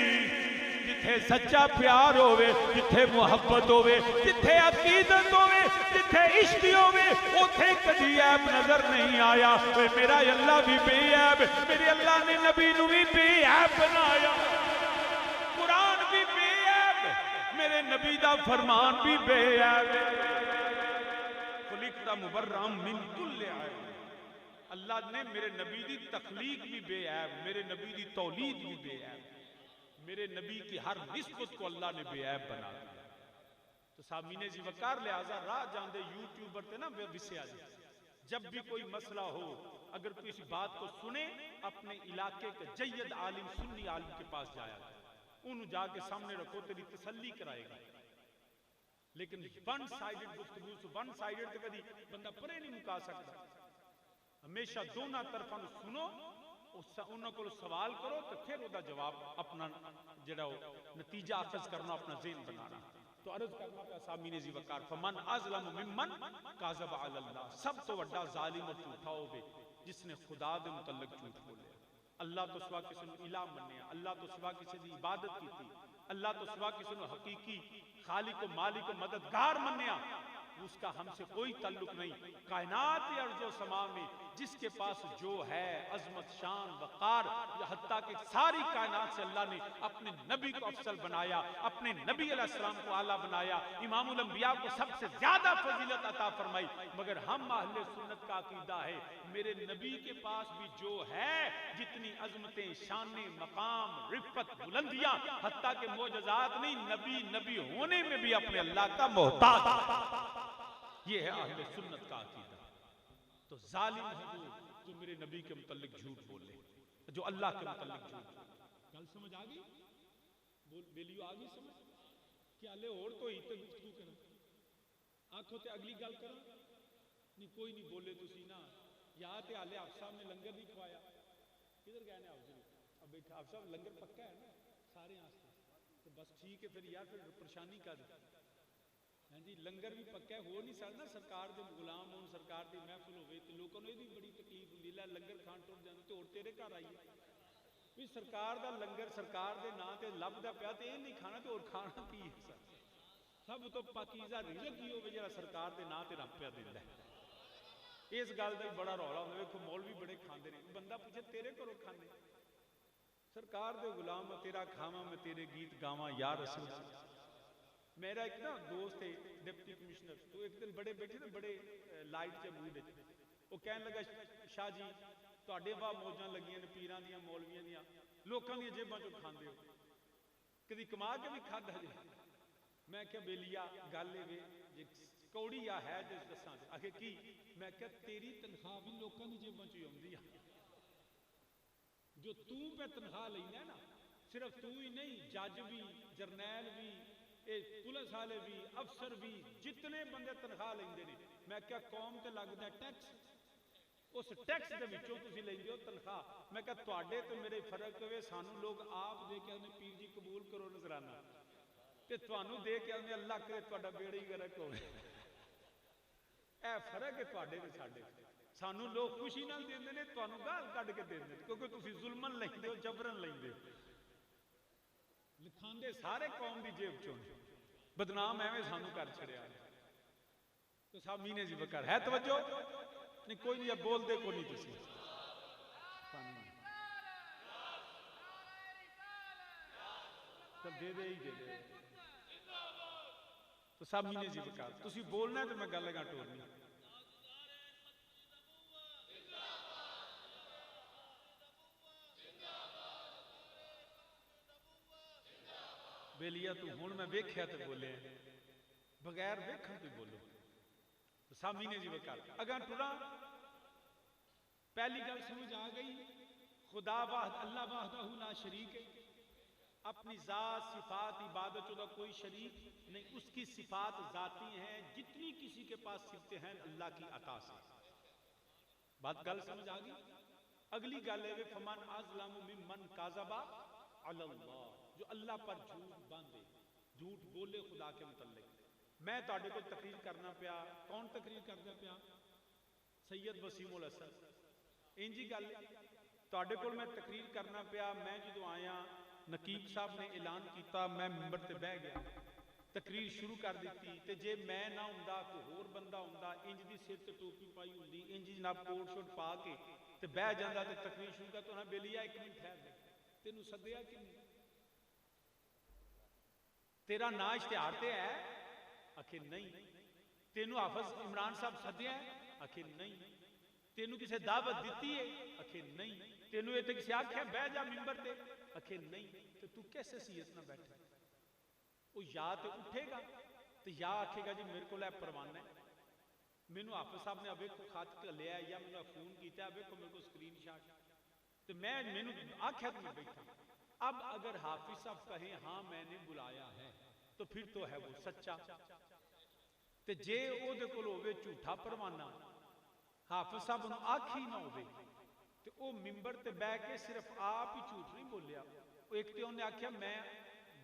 जिथे सच्चा प्यार होवे, जिथे मुहब्बत होवे, जिथे अकीदत होवे, जिथे इश्क होवे, उथे कदी ऐब नजर नहीं आया। ओए मेरा अल्लाह भी बेऐब, मेरे अल्लाह ने नबी नू भी बेऐब बनाया, कुरान भी बेऐब, मेरे नबी दा फरमान भी बेऐब, खुलिक़्ता मुबर्रअम मिन कुल्लि ऐब। अल्लाह ने मेरे नबी दी तख्लीक भी बेऐब, मेरे नबी दी तौलीद भी बेऐब, मेरे नबी की हर निस्बत को अल्लाह ने बेऐब बना दिया। तो सामीने जी वकार लिहाजा राह जाते यूट्यूबर थे ना विसया जी, जब भी कोई मसला हो, अगर कोई इस बात को सुने, अपने इलाके के जय्यद आलिम सुन्नी आलिम के पास जाया, उन्हें जाके सामने रखो, तेरी तसल्ली कराएगा। लेकिन वन साइडेड गुफ्तगू, वन साइडेड तो कभी बंदा परे नहीं मुका सकता। हमेशा दोनों तरफा सुनो, उन्होंने को सवाल करो, तो फिर उसका जवाब अपना जड़ा नतीजा अखज करना, अपना ज़हन बनाना। तो अर्ज करना पे सामीने जी वकार, फमन अज़लम मिम्मन काज़ब अलल्लाह, सब तो वड्डा जालिम और झूठा होवे जिसने खुदा दे मुतल्लिक झूठ बोले। अल्लाह तो सिवा किसी ने इलाह मन्निया, अल्लाह तो सिवा किसी की इबादत की थी, अल्लाह तो सिवा किसी ने हकीकी खालिक व मालिक व मददगार मन्निया, उसका हमसे कोई ताल्लुक नहीं। कायनात अर्ज़ो समा में जिसके पास जो है अजमत, शान, वक़ार, हत्ता कि सारी कायनात से अल्लाह ने अपने नबी को अफसल बनाया, अपने नबी अलैहिस्सलाम को आला बनाया, इमामुल अंबिया को सबसे ज्यादा फजीलत अता फरमाई। मगर हम अहले सुन्नत का अकीदा है, मेरे नबी के पास भी जो है, जितनी अजमतें, शाने, मकाम, रिफ़त, बुलंदियां, हत्ता के मोजज़ात नहीं, नबी नबी होने में भी अपने अल्लाह का मोहताज। ये है अहले सुन्नत का अकीदा। तो जालिम है वो जो मेरे नबी के मुतल्लिक झूठ बोले, जो अल्लाह के मुतल्लिक झूठ बोले। गल समझ आ गई? बोल बेलियो आ गई समझ? क्या ले और तो ही तो गुफ्तगू करा, आखो ते अगली गल करा नहीं, कोई नहीं बोले तुसी ना, या ते हाले आप साहब ने लंगर नहीं खवाया, किधर गए ने आप जी? अब बैठा आप साहब, लंगर पक्का है ना सारे आस्ते, तो बस ठीक है फिर यार, फिर परेशानी का दी। हाँ जी, लंगर भी पक्का हो नहीं सकता, सरकार के गुलाम हो, सरकार की महफिल हो, तो लोगों को ये बड़ी तकलीफ होंगी, लंगर खान टुट जाते तो और तेरे घर आइए भी सरकार का लंगर सरकार के नाम से लभदा पिया, तो ये नहीं खाना तो और खाना की है सर? सब तो पाकीज़ा रिज़्क़ ही होवे जिहड़ा सरकार के नाम से रब पिया दिंदा है। इस गल का बड़ा रौला होंदा, देखो मौलवी बड़े खांदे ने, बंदा पूछे तेरे घरों खाने, सरकार दे गुलाम तेरा खावा मैं तेरे गीत गावा यार रसूल। मेरा एक ना दोस्त है डिप्टी कमिश्नर, तो एक दिन बड़े बैठे ना, बड़े लाइट के मूड, वो कहने लगा शाह जी तुहाडे वाह मौजां लगियां ने पीरां दियां मौलवियां दियां, लोकां दी जेबां चों खांदे हो, कदी कमा के भी खादा जे? मैं क्या बेलिया गल वे जे कौड़ी आ है जो दसां आखे की, मैं क्या तेरी तनख्वाह भी लोकां दी जेबां चों आउंदी आ, जो तू पे तनख्वाह लैंदा ना, सिर्फ तू ही नहीं, जज भी, जरनैल भी, पुलिस वाले भी, अफसर भी, जितने बंदे तनख्वाह लेंदे ने, मैं क्या कौम ते लगदा टैक्स, उस टैक्स दे विचों तुसीं लैंदे हो तनख्वाह। मैं कहा तुहाडे ते मेरे फर्क होवे, सानू लोग आप दे के आने पीर जी कबूल करो नजराना, ते तुहानू दे के आने अल्लाह करे तुहाडा बेड़ा ही गर्क होवे। ए फर्क है तुहाडे ते साडे। सानू लोग खुशी नाल देंदे ने, तुहानू गाल कढ के देंदे, क्योंकि तुसी जुल्मन लैंदे हो, जबरन लैंदे हो, लिखांदे सारे कौम दी जेब चों, बदनाम एवें सानू कर छड़िया। तो साहब मीने जी बकर है तवज्जो नहीं, कोई नहीं, अब बोल दे कोई नहीं तुसी दे दे ही दे दे। तो साहब मीने जी बकर तुसी बोलना है तो मैं गल लगा टोरनी। बेलिया तू हुण मैं वेख्या तो बोले, बगैर वेखण तो बोलो। तो सामी ने जी वकार अगर टुरा पहली गल समझ आ गई, खुदा वाहद अल्लाह वाहदहू ला शरीक है, अपनी जात सिफात इबादत का कोई शरीक नहीं, उसकी सिफात जाती हैं, जितनी किसी के पास सिफतें हैं अल्लाह की अता से। बात गल समझ आ गई। अगली गल है फमन अज़लमु मिम्मन काज़बा अलल्लाह, जो अल्लाह पर झूठ बांधे, झूठ बोले खुदा के मुतल्लिक। मैं तुहाडे कोल तकरीर करना पिया, कौन तकरीर करदा पिया? सैयद वसीमुल हसन। इंजी गल तुहाडे कोल मैं तकरीर करना पिया, मैं जो आया नकीब साहब ने ऐलान किया, मैं मिंबर ते बह गया, तकरीर शुरू कर दी। ते जे मैं ना हुंदा कोई होर बंदा हुंदा, इंज दी सिर ते टोपी पाई हुंदी, इंज जनाब कोट शोट पा के ते बह जांदा ते तकरीर शुरू कर, तो ना बेलिया एक मिनट ठहर दे, तेनू सद्दिया कि नहीं? तेरा ना इश्तिहार ते है? आखे नहीं। तेनू हाफिज इमरान साहब सद्दिया है? आखे नहीं। तेनू किसी दावत दी है? आखे नहीं। तेनू ये किसी आख्या बह जा मिंबर ते? आखे नहीं। तो तू किस हैसियत ना बैठे? वो या तो उठेगा तो या आखेगा जी मेरे को परवाना है, मैनू हाफिज साहब ने अबे को खत लिया या मैंने फोन किया, अबे को मेरे को स्क्रीन शॉट, तो मैं मैनू आख्या तो मैं बैठा। अब अगर हाफिज साहब कहें हाँ मैंने बुलाया है, तो फिर तो है वो सच्चा। ते जे ओदे कोल होवे झूठा परवाना, हाफिज साहब नूं आखी ना होवे, ते ओ मिंबर ते बैठ के सिर्फ आप ही झूठ नहीं बोलिया। एक तो उन्हें आख्या मैं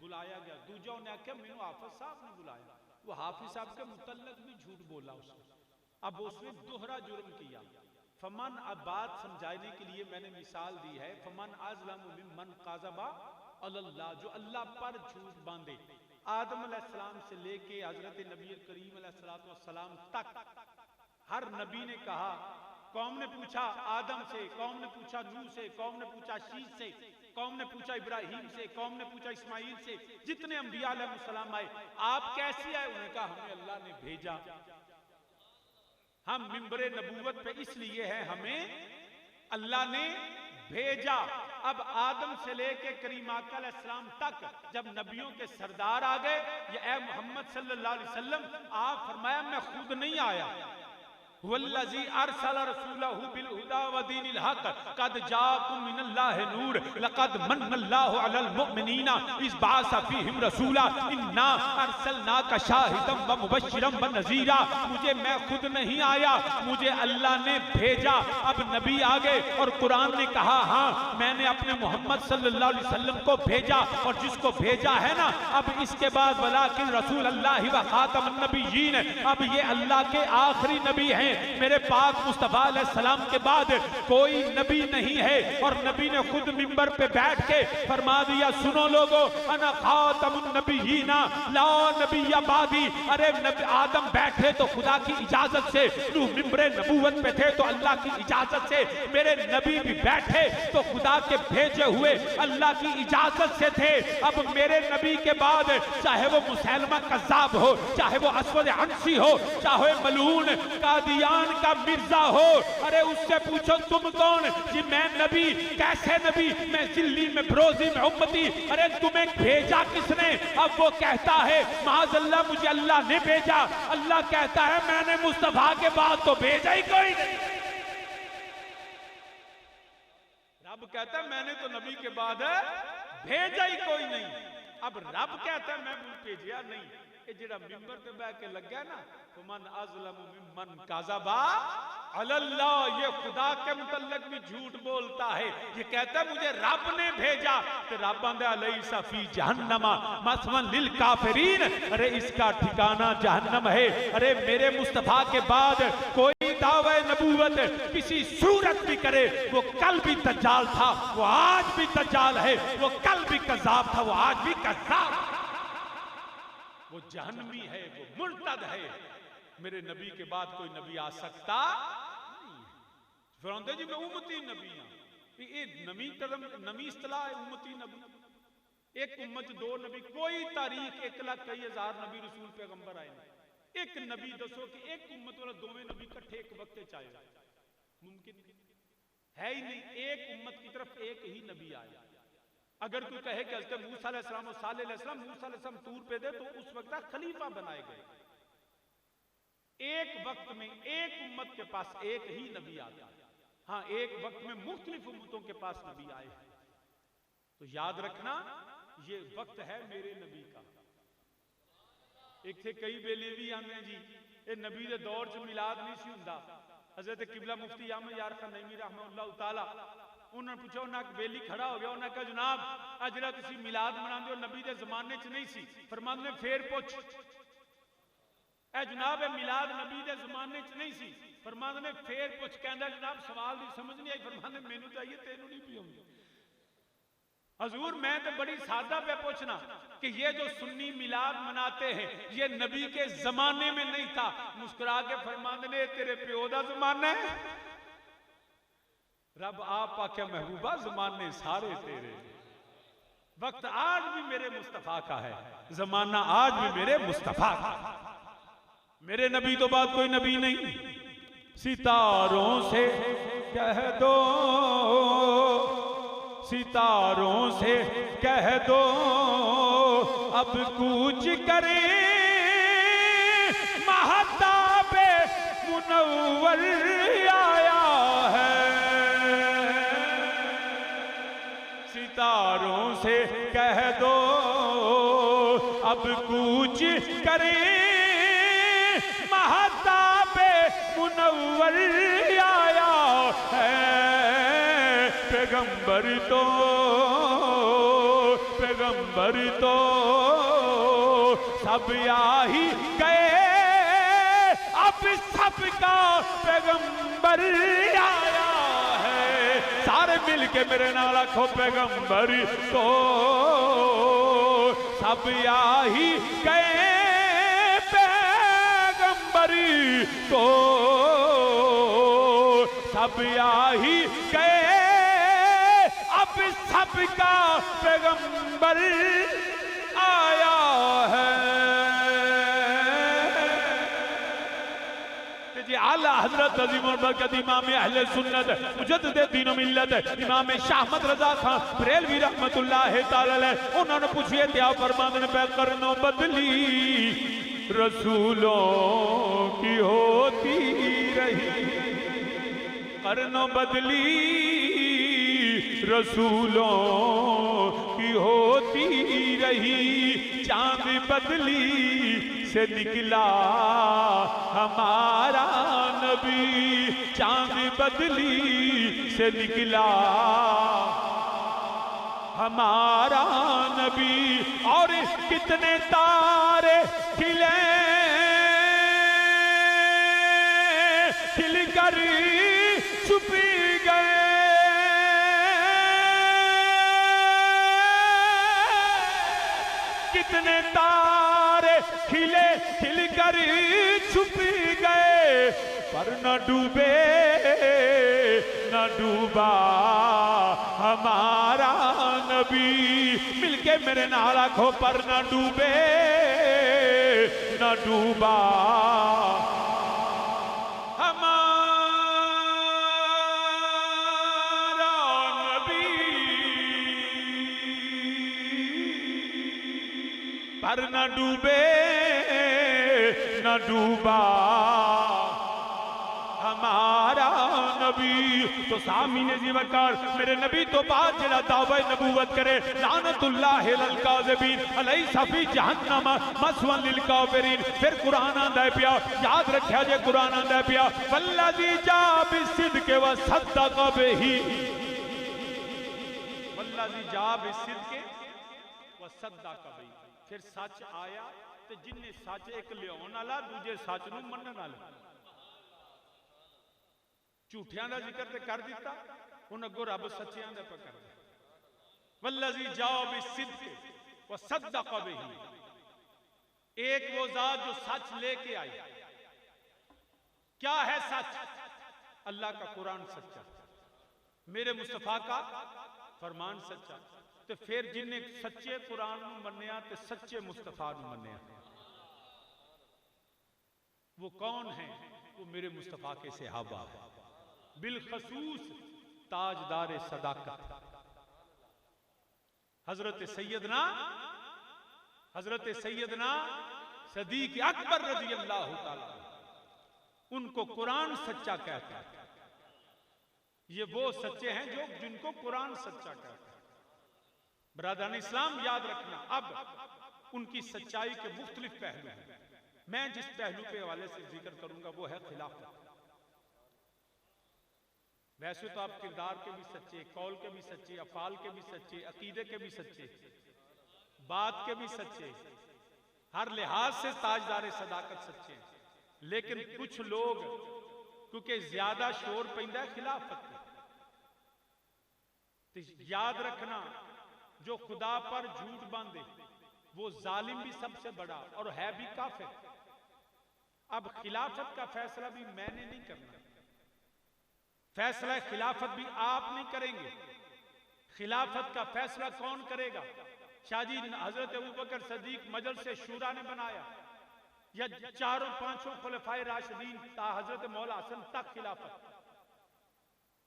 बुलाया गया, दूजा उन्हें आख्या मैनू हाफिज साहब ने बुलाया। वो हाफिज साहब के मुतल्लक भी झूठ बोला उसने। अब उसने दोहरा जुर्म किया। फमन, अब बात समझाने के लिए मैंने मिसाल दी है, फमन अज़लमु मिम्मन काज़बा अलल्लाह, जो अल्लाह पर झूठ बांधे। आदम अलैहिस्सलाम से लेके हजरत नबी करीम अलैहिस्सलाम तक हर नबी ने कहा, कौम ने पूछा आदम से, कौम ने पूछा नूह से, कौम ने पूछा शीश से, कौम ने पूछा इब्राहिम से, कौम ने पूछा इस्माइल से, जितने अंबिया अलैहिस्सलाम आए, आप कैसे आए? उन्होंने कहा हमें अल्लाह ने भेजा। हम मिंबरे नबूवत पे इसलिए है, हमें अल्लाह ने भेजा। अब आदम से लेके करीम आका अलैहिस्सलाम तक जब नबियों के सरदार आ गए, ये ए मोहम्मद सल्लल्लाहु अलैहि वसल्लम, आप फरमाया मैं खुद नहीं आया, वल्लज़ी अरसल रसूलहु बिल हुदा व दीनिल हक कद जाकुम मिनल्लाहि नूर लक़द मन्नल्लाहु अलल मुमिनीना इज़ बअसा फ़ीहिम रसूला इन्ना अरसलनाका शाहिदम व मुबश्शिरम व नज़ीरा। मुझे मैं खुद नहीं आया, मुझे अल्लाह ने भेजा। अब नबी आ गए और कुरान ने कहा हाँ मैंने अपने मोहम्मद सल्लल्लाहु अलैहि वसल्लम को भेजा, और जिसको भेजा है ना, अब इसके बाद वलाकिन रसूल अल्लाह व खातमुन नबिय्यीन, अब ये अल्लाह के आखिरी नबी हैं। मेरे पाक मुस्तफा अलैहिस्सलाम के बाद कोई नबी नहीं है। और नबी ने खुद मिंबर पे बैठ के फरमा दिया, सुनो लोगो, अना खातमुन नबिय्यीना ला नबिय्य बादी। अरे नबी आदम बैठे तो खुदा की इजाजत से, नूह मिंबरे नबूवत पे थे तो अल्लाह की इजाजत से, मेरे नबी भी बैठे तो खुदा के भेजे हुए अल्लाह की इजाजत से थे। अब मेरे नबी के बाद चाहे वो मुसैलमा कज़्ज़ाब हो, चाहे वो असवद अनसी हो, चाहे मलून कादियान का मिर्जा हो, अरे उससे पूछो तुम कौन जी? मैं नबी। कैसे नबी? मैं जिल्ली में ब्रोजी में उम्मती। अरे तुम्हें भेजा किसने? अब वो कहता है माज़अल्लाह मुझे अल्लाह ने भेजा। अल्लाह कहता है मैंने मुस्तफा के बाद तो भेजा ही कोई नहीं। रब कहता है मैंने तो नबी के बाद भेजा ही कोई नहीं। अब रब कहता है मैं भेजा नहीं। ये जेड़ा मिंबर पे बैठ के लगा ना, तो मन अज़लम मिम्मन काज़बा अल्लाह, ये खुदा के मुतल्लिक भी झूठ बोलता है। ये कहता है मुझे रब ने भेजा, तो रब आंदा अलैसा फी जहन्नमा मसवन लिल काफिरीन, अरे इसका ठिकाना जहन्नम है। अरे मेरे मुस्तफा के बाद कोई दावा नबूवत किसी सूरत भी करे, वो कल भी दज्जाल था, वो आज भी दज्जाल है, वो कल भी कज़्ज़ाब था, वो आज भी कज़्ज़ाब, वो जहन्नमी है, वो मुर्तद है। मेरे नबी के बाद कोई नबी आ सकता नहीं है। फरमाते जी मैं उम्मती नबी हां, ये नमी तरम नमी इस्तिलाह है, उम्मती नबी। एक उम्मत दो नबी, कोई तारीख 1 लाख कई हजार नबी रसूल पैगंबर आए नहीं। एक नबी दसो कि एक उम्मत वाला दोवें नबी इकट्ठे एक वक्त चाहे, मुमकिन है ही नहीं। एक उम्मत की तरफ एक ही नबी आया। अगर कोई कहे कि हज़रत मूसा अलैहिस्सलाम और सालेह अलैहिस्सलाम, मूसा अलैहिस्सलाम तूर पे दे, तो उस वक्त खलीफा बनाए गए। एक वक्त में एक उम्मत के पास एक ही नबी आता है। हाँ, एक वक्त में मुख्तलिफ उम्मतों के पास नबी आए। तो याद रखना ये वक्त है मेरे नबी का। एक थे कई बेले भी आने जी, ये नबी के दौर च मिलाद नहीं सी हुंदा। हज़रत किबला मुफ्ती अहमद यार खान नईमी रहमतुल्लाह ताला, उन्होंने पूछा, उन्हें बेली खड़ा हो गया, उन्हें कहा जनाब आ जिहड़ा तुसीं मिलाद मनांदे हो नबी के जमाने च नहीं सी। फरमांदे ने फेर पुछ, ए जनाब मिलाद नबी के जमाने च नहीं सी। फरमांदे ने फेर पुछ। कहंदा जनाब सवाल दी समझ नहीं आई। फरमांदे मैनू चाहिए, तेनू नहीं पी आउंदी। हजूर मैं तो बड़ी सादा पे पूछना कि ये जो सुन्नी मिलाद मनाते हैं ये नबी के जमाने में नहीं था। मुस्कुरा के फरमांदे ने तेरे प्यो दा जमाना है। रब आप आख्या महबूबा जमाने सारे तेरे, वक्त आज भी मेरे मुस्तफा का है, जमाना आज भी मेरे मुस्तफा का। मेरे नबी तो बाद कोई नबी नहीं। सितारों से कह दो, सितारों से कह दो अब कूच करे, महताबे मुनव्वर आया है। सितारों से कह दो अब कूच करे, महताबे मुनव्वर आया है। पैगंबर तो सब आ ही गए, अब सबका पैगंबर आया है। सारे मिलके मेरे नाल आखो पैगंबर तो सब आ ही गए, पैगंबर तो सब आ ही गए, अब सबका पैगंबर आया है। आला हजरत अजीम बरकत इमाम अहले सुन्नत मुजद्दिद दीन व मिल्लत इमाम शाह अहमद रजा खान बरेलवी रहमतुल्लाह तआला अलैह, उन्होंने पूछिए त्या फरमाने पे करनो बदली रसूलों की होती रही, करनो बदली रसूलों की होती रही, चांद बदली से निकला हमारा नबी, चांद बदली से निकला हमारा नबी। और कितने तारे खिले खिलकर छुप गए, कितने तारे खिले खिलकर छुप गए, पर न डूबे न डूबा हमारा नबी। मिलके मेरे नाल आखो पर न डूबे न डूबा हमारा नबी, पर न डूबे न डूबा हमारा नबी। तो सामीने जी वकार मेरे नबी तो बाद जेड़ा दावा नबूवत करे लानतुल्लाह अलल काज़िबीन अलैसा फी जहन्नम मसवन लिल काफिरीन। फिर कुरान आंदा है पिया, याद रखिया जे कुरान आंदा है पिया, वल्लज़ी जा बिस्सिद्क़ि व सद्दक़ बिही, वल्लज़ी जा बिस्सिद्क़ि व सद्दक़ बिही। फिर सच आया ते जिन्ने सच एक लियाउण वाला दूजे सच नूं मनण वाला। झूठियां दा जिक्र ते कर दिता, हुण अगों रब सच्चियां दा कर दिया। वल्लज़ी जा बिस्सिद्क़ि व सद्दक़ बिही, एक वो जात जो सच लेके आई। क्या है सच? अल्लाह का कुरान सच्चा, मेरे मुस्तफा का फरमान सच्चा। तो फिर जिन्हें सच्चे कुरान नूं मन्निया ते सच्चे मुस्तफा नूं मन्निया, वो कौन है? वो मेरे मुस्तफा के सहाबा है, बिलखसूस ताजदार सदाकत हजरत सैयदना सदीक अकबर रज़ी अल्लाह तआला, उनको कुरान सच्चा कहता है। ये वो सच्चे हैं जो जिनको कुरान सच्चा कहता है। बरादरान इस्लाम याद रखना, अब उनकी सच्चाई के मुख्तलिफ पहलू हैं। मैं जिस पहलू के हवाले से जिक्र करूंगा वो है खिलाफत। वैसे तो आप किरदार के भी सच्चे, कौल के भी सच्चे, अफाल के भी सच्चे, अकीदे के भी सच्चे, बात के भी सच्चे, हर लिहाज से ताजदार सदाकत सच्चे हैं। लेकिन कुछ लोग क्योंकि ज्यादा शोर पैंदा है खिलाफत का, तो याद रखना जो खुदा पर झूठ बांधे वो जालिम भी सबसे बड़ा और है भी काफिर। अब खिलाफत का फैसला भी मैंने नहीं करना, फैसला खिलाफत भी आप नहीं करेंगे। खिलाफत का फैसला कौन करेगा? शाहजी हजरत अबू बकर सदीक मजलिस से शूरा ने बनाया, या चारों पांचों खुलफाए राशिदीन हजरत मौला हसन तक खिलाफत,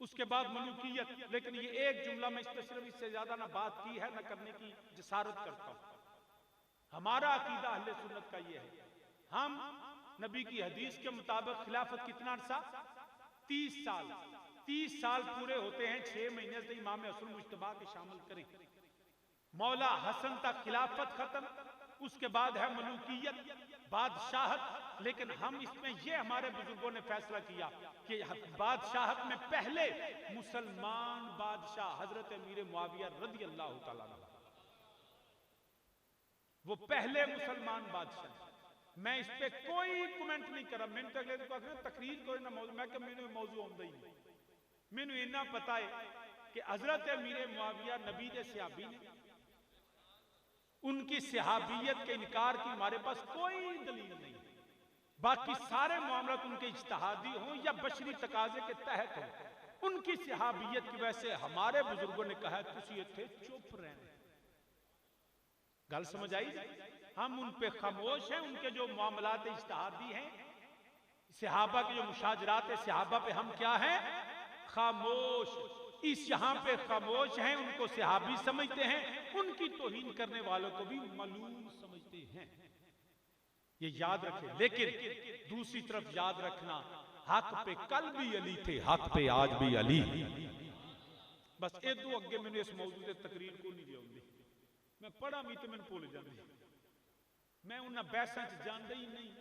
उसके बाद मलूकियत। लेकिन ये एक जुमला में इस पर सिर्फ इससे ज्यादा ना बात की है ना करने की जिसारत करता हूं। हमारा अकीदा अहले सुन्नत का ये है, हम नबी की हदीस के मुताबिक खिलाफत कितना अरसा? 30 साल। 30 साल पूरे होते हैं 6 महीने से इमाम हसन मुज्तबा के शामिल करें। मौला हसन तक खिलाफत खत्म, उसके बाद है मलूकियत, बादशाहत। लेकिन हम इसमें यह हमारे बुजुर्गों ने फैसला किया कि बादशाहत में पहले मुसलमान बादशाह हजरत अमीर मुआविया रज़ी अल्लाह तआला अन्हु, वो पहले मुसलमान बादशाह। मैं इस पे कोई कमेंट नहीं करा। मैंने तो अगले को आखिर तकरीर कोई ना मौजू, मैं मैंने मौजू आंदा ही नहीं। मैंने इन्ना पता है कि हजरत अमीर मुआविया नबी दे सहाबी ने, उनकी सहाबियत के इनकार की हमारे पास कोई दलील नहीं। बाकी सारे मामला उनके इज्तिहादी हों या बशरी तकाजे के तहत हो, उनकी सहाबियत की वजह से हमारे बुजुर्गों ने कहा तुसी इत्थे चुप रहना। गल समझ आई? हम उन पे खामोश हैं। उनके जो मामलात इज्तिहादी हैं, सहाबा के जो मुशाजरात है सहाबा पे हम क्या हैं? खामोश। इस यहाँ पे खामोश हैं, उनको सहाबी समझते हैं, उनकी तौहीन करने वालों को भी मलूम समझते हैं। ये याद रखें। लेकिन दूसरी तरफ याद रखना, हक पे कल भी अली थे, हक पे आज भी अली। बस ए दो अगे मैंने इस मौजूद तकरीर को नहीं दिया, मैं पढ़ा भी तो मैंने भूल जाती। मैं उन्होंने बहसा च जानता ही नहीं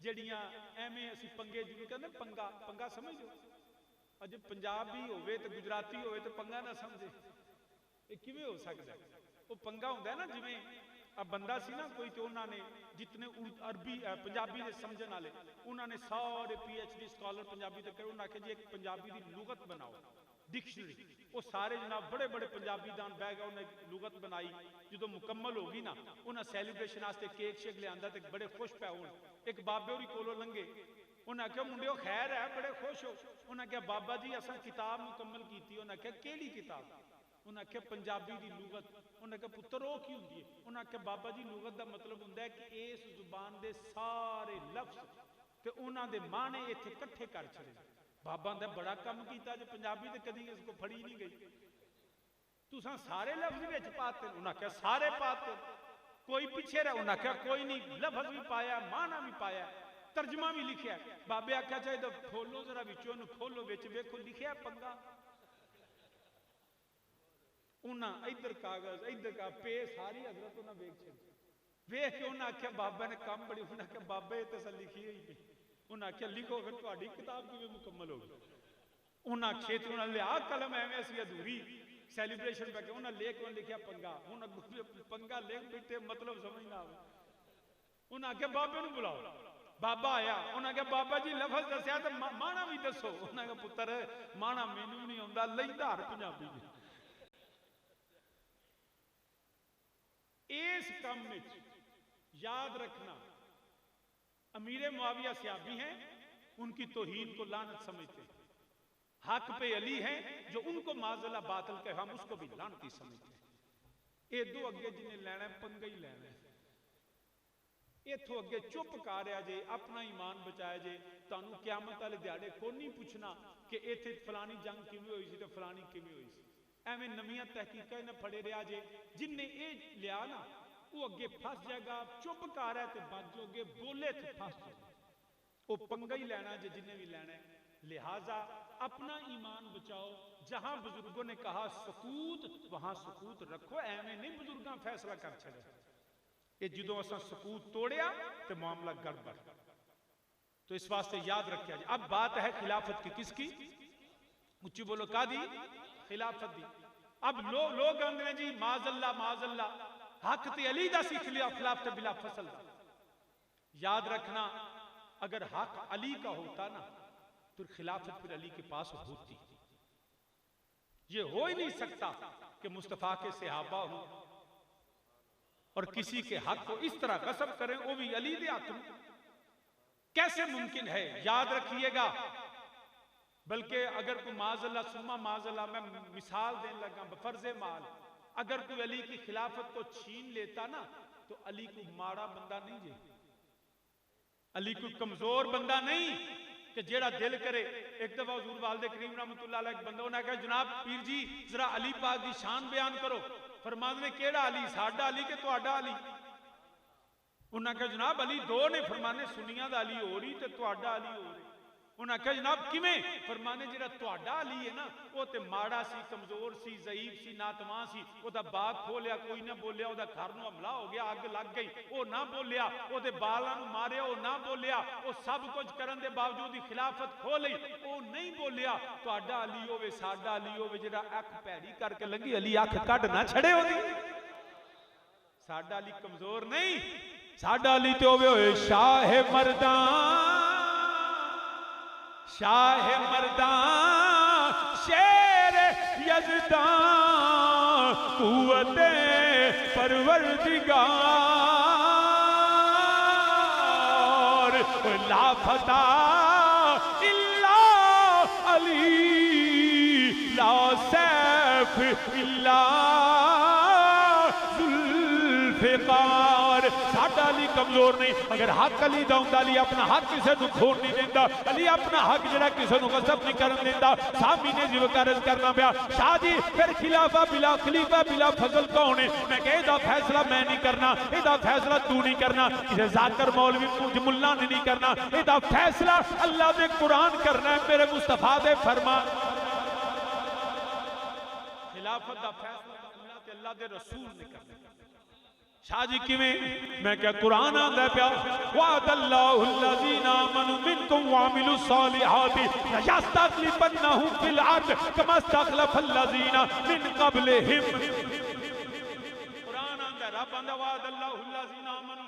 जड़ियां एवें असी पंगे जिन्हें कहते पंगा। पंगा समझ लो, अज पंजाबी होवे तो गुजराती होवे तो पंगा ना समझे, ये किवें हो सकता है? वो पंगा होंदा है ना, जिवें अब बंदा सी ना कोई, तो उन्होंने जितने अरबी पंजाबी के समझने वाले उन्होंने सारे PhD स्कॉलर पंजाबी तक उन्होंने आख्या जी एक पंजाबी की लुगत बनाओ, डिक्शनरी। वो सारे जनाब बड़े बड़े पंजाबी दान बह गए, उन्हें लुगत बनाई। जो मुकम्मल होगी ना, उन्हें सैलीब्रेशन वास्ते केक शेक लिया, तो बड़े खुश पै हो। एक बाबे होरी कोलों लंघे, उन्हें आख्या मुंडियो खैर है, बड़े खुश हो। उन्हें आख्या बाबा जी असां किताब मुकम्मल की। उन्हें आख्या केड़ी किताब? उन्हें आख्या पंजाबी की लुगत। उन्हें आख्या पुत्र वो की होंदी है? उन्हें आख्या बाबा जी लुगत का मतलब होंदा है कि इस जुबान के सारे लफ्ज ते उन्हां दे माने इत्थे इकट्ठे कर छड़े। बाबा ने बड़ा काम किया जो पंजाबी तो कभी इसको फड़ी नहीं गई, तुसां सारे लफ्ज विच पाते। उन्हें आख्या सारे पाते, कोई पीछे रहा? उन्हें आख्या कोई नहीं, लफ्ज भी पाया माना भी पाया। तर्जमा भी लिखा है। बाबे आख्या चाहिए खोलो जरा विचों खोलो, विच वेखो लिखा पंगा। उन्हें इधर कागज इधर का पे सारी हजरत उन्हें वेख छड़ी, वेख के उन्हें आख्या बाबे ने काम बड़ी, उन्हें आख्या बाबे तो असा लिखी हुई नहीं। उन्हें आख्या लिखो फिर तुम्हारी किताब किवें मुकम्मल होगी। उन्हें छेती उन्हें लिया कलम एवं असी अधूरी सैलीब्रेशन पे उन्हें लेख में लिखा पंगा। हूँ पंगा लेख बैठे मतलब समझ ना आवे। उन्हें आख्या बाबे नूं बुलाओ। बाबा आया, उन्हें आख्या बाबा जी लफज दसिया तो माना भी दसो। उन्हें आख्या पुत्र माना मैनू नहीं आउंदा, लईदा हर पंजाबी ने। इस काम में याद रखना अमीर मुआविया सियाबी हैं, उनकी तौहीन को लानत समझते हैं। हक पे अली हैं जो उनको माजला बातिल के हम उसको भी लानती समझते हैं। ये दो अगे जिन्हें लैना पंगा ही लैना। इथों अगे चुप कर रहा जे, अपना ईमान बचाया जे, तुहानू क्यामत वाले दिहाड़े को नहीं पूछना कि इत्थे फलानी जंग किवें होई सी ते फलानी किवें होई सी। एवें नवीं तहकीकां ने फड़े रहा जे। जिन्हें ये लिया ना वो अगे फस जाएगा। चुप कर रहा तो बाजो अगे बोले तो फस जाएगा। वो पंगा ही लैना जे जिन्हें भी लैना है। लिहाजा अपना ईमान बचाओ। जहां बुजुर्गों ने कहा सकूत वहां सकूत रखो। एवें नहीं बुजुर्गों फैसला कर छड़े। ये जो असा सकूत तोड़िया तो मामला गड़बड़। तो इस वास्ते याद रखिया जाए। अब बात है खिलाफत की, किसकी? उच्ची बोलो, का दी? खिलाफत दी। अब लोग आंदे जी माजल्ला माजल्ला हक ते अली दा सी, खिलाफत बिला फसल दा। याद रखना अगर हक अली का होता ना तो खिलाफत फिर अली के पास होती। ये हो ही नहीं सकता कि मुस्तफा के सहाबा हो और किसी के हक को इस तरह गसब करें, वो भी अली दे हक में। कैसे मुमकिन है? याद रखिएगा। बल्कि अगर कोई माजल्ला सुमा माजल्ला मैं मिसाल देने लगा बफर्जे माल, अगर कोई अली की खिलाफत को छीन लेता ना तो अली को माड़ा बंदा नहीं जे, अली कोई कमजोर बंदा नहीं कि जेड़ा दिल करे। एक दफा हुजूर वालिद करीम रहमतुल्लाह अलैह बंदे उन्हें कहा जनाब पीर जी जरा अली पाक की शान बयान करो। फरमाते ने केड़ा अली? साडा अली के तुहाडा अली? उन्हें कहा जनाब अली दो ने। फरमाने सुनिया दा अली हो रही ते तुहाडा अली हो रही। उन्हें कहा जनाब किवें? फरमाने जिहड़ा तुहाडा अली है ना वो ते माड़ा सी, कमजोर सी, ज़ईफ सी, नातवां सी। ओदा बाग खोलिया कोई ना बोलिया, ओदा घर नूं हमला हो गया, अग लग गई, वो ना बोलिया, ओदे बालां नूं मारिया, वो ना बोलिया, वो सब कुछ करन दे बावजूद ही खिलाफत खो लई, वो नहीं बोलिया। तुहाडा अली होवे, साडा अली होवे, जिहड़ा अख भैड़ी करके लंघी अली अख कढ ना छड़े ओदी। साडा अली कमजोर नहीं, साडा अली ते होवे शाह मर्दां, शाह मर्दां, शेर यज़दां, कुव्वते परवरदिगार, लाफता इल्ला अली, ला सैफ इल्ला जुल्फ़िकार। साडा अली कमजोर नहीं। अगर हक अली दा हुंदा, अली अपना हक किसी को खोण नहीं देता, अली अपना हक जिहड़ा किसी को गसब नहीं करन देता। सामी ने जिवें अर्ज करना पिया शाह जी फिर खिलाफा बिला खलीफा बिला फजल कौन है? मैं कहा इहदा फैसला मैं नहीं करना, इहदा फैसला तू नहीं करना, किसी जाकर मौलवी मुल्ला ने नहीं करना, इहदा फैसला अल्लाह दे कुरान करना है, मेरे मुस्तफा दे फरमान। खिलाफत दा फैसला अल्लाह दे रसूल ने करना। शाह जी किवें? मैं क्या कुरान आंदा पिया वअदल्लाहु अल्लज़ीना आमनू मिनकुम वअमिलुस सालिहाति लयस्तखलिफन्नहुम फिल अर्द कमा इस्तखलफल्लज़ीना मिन क़ब्लिहिम। कुरान आंदा रब आंदा वअदल्लाहु अल्लज़ीना आमनू,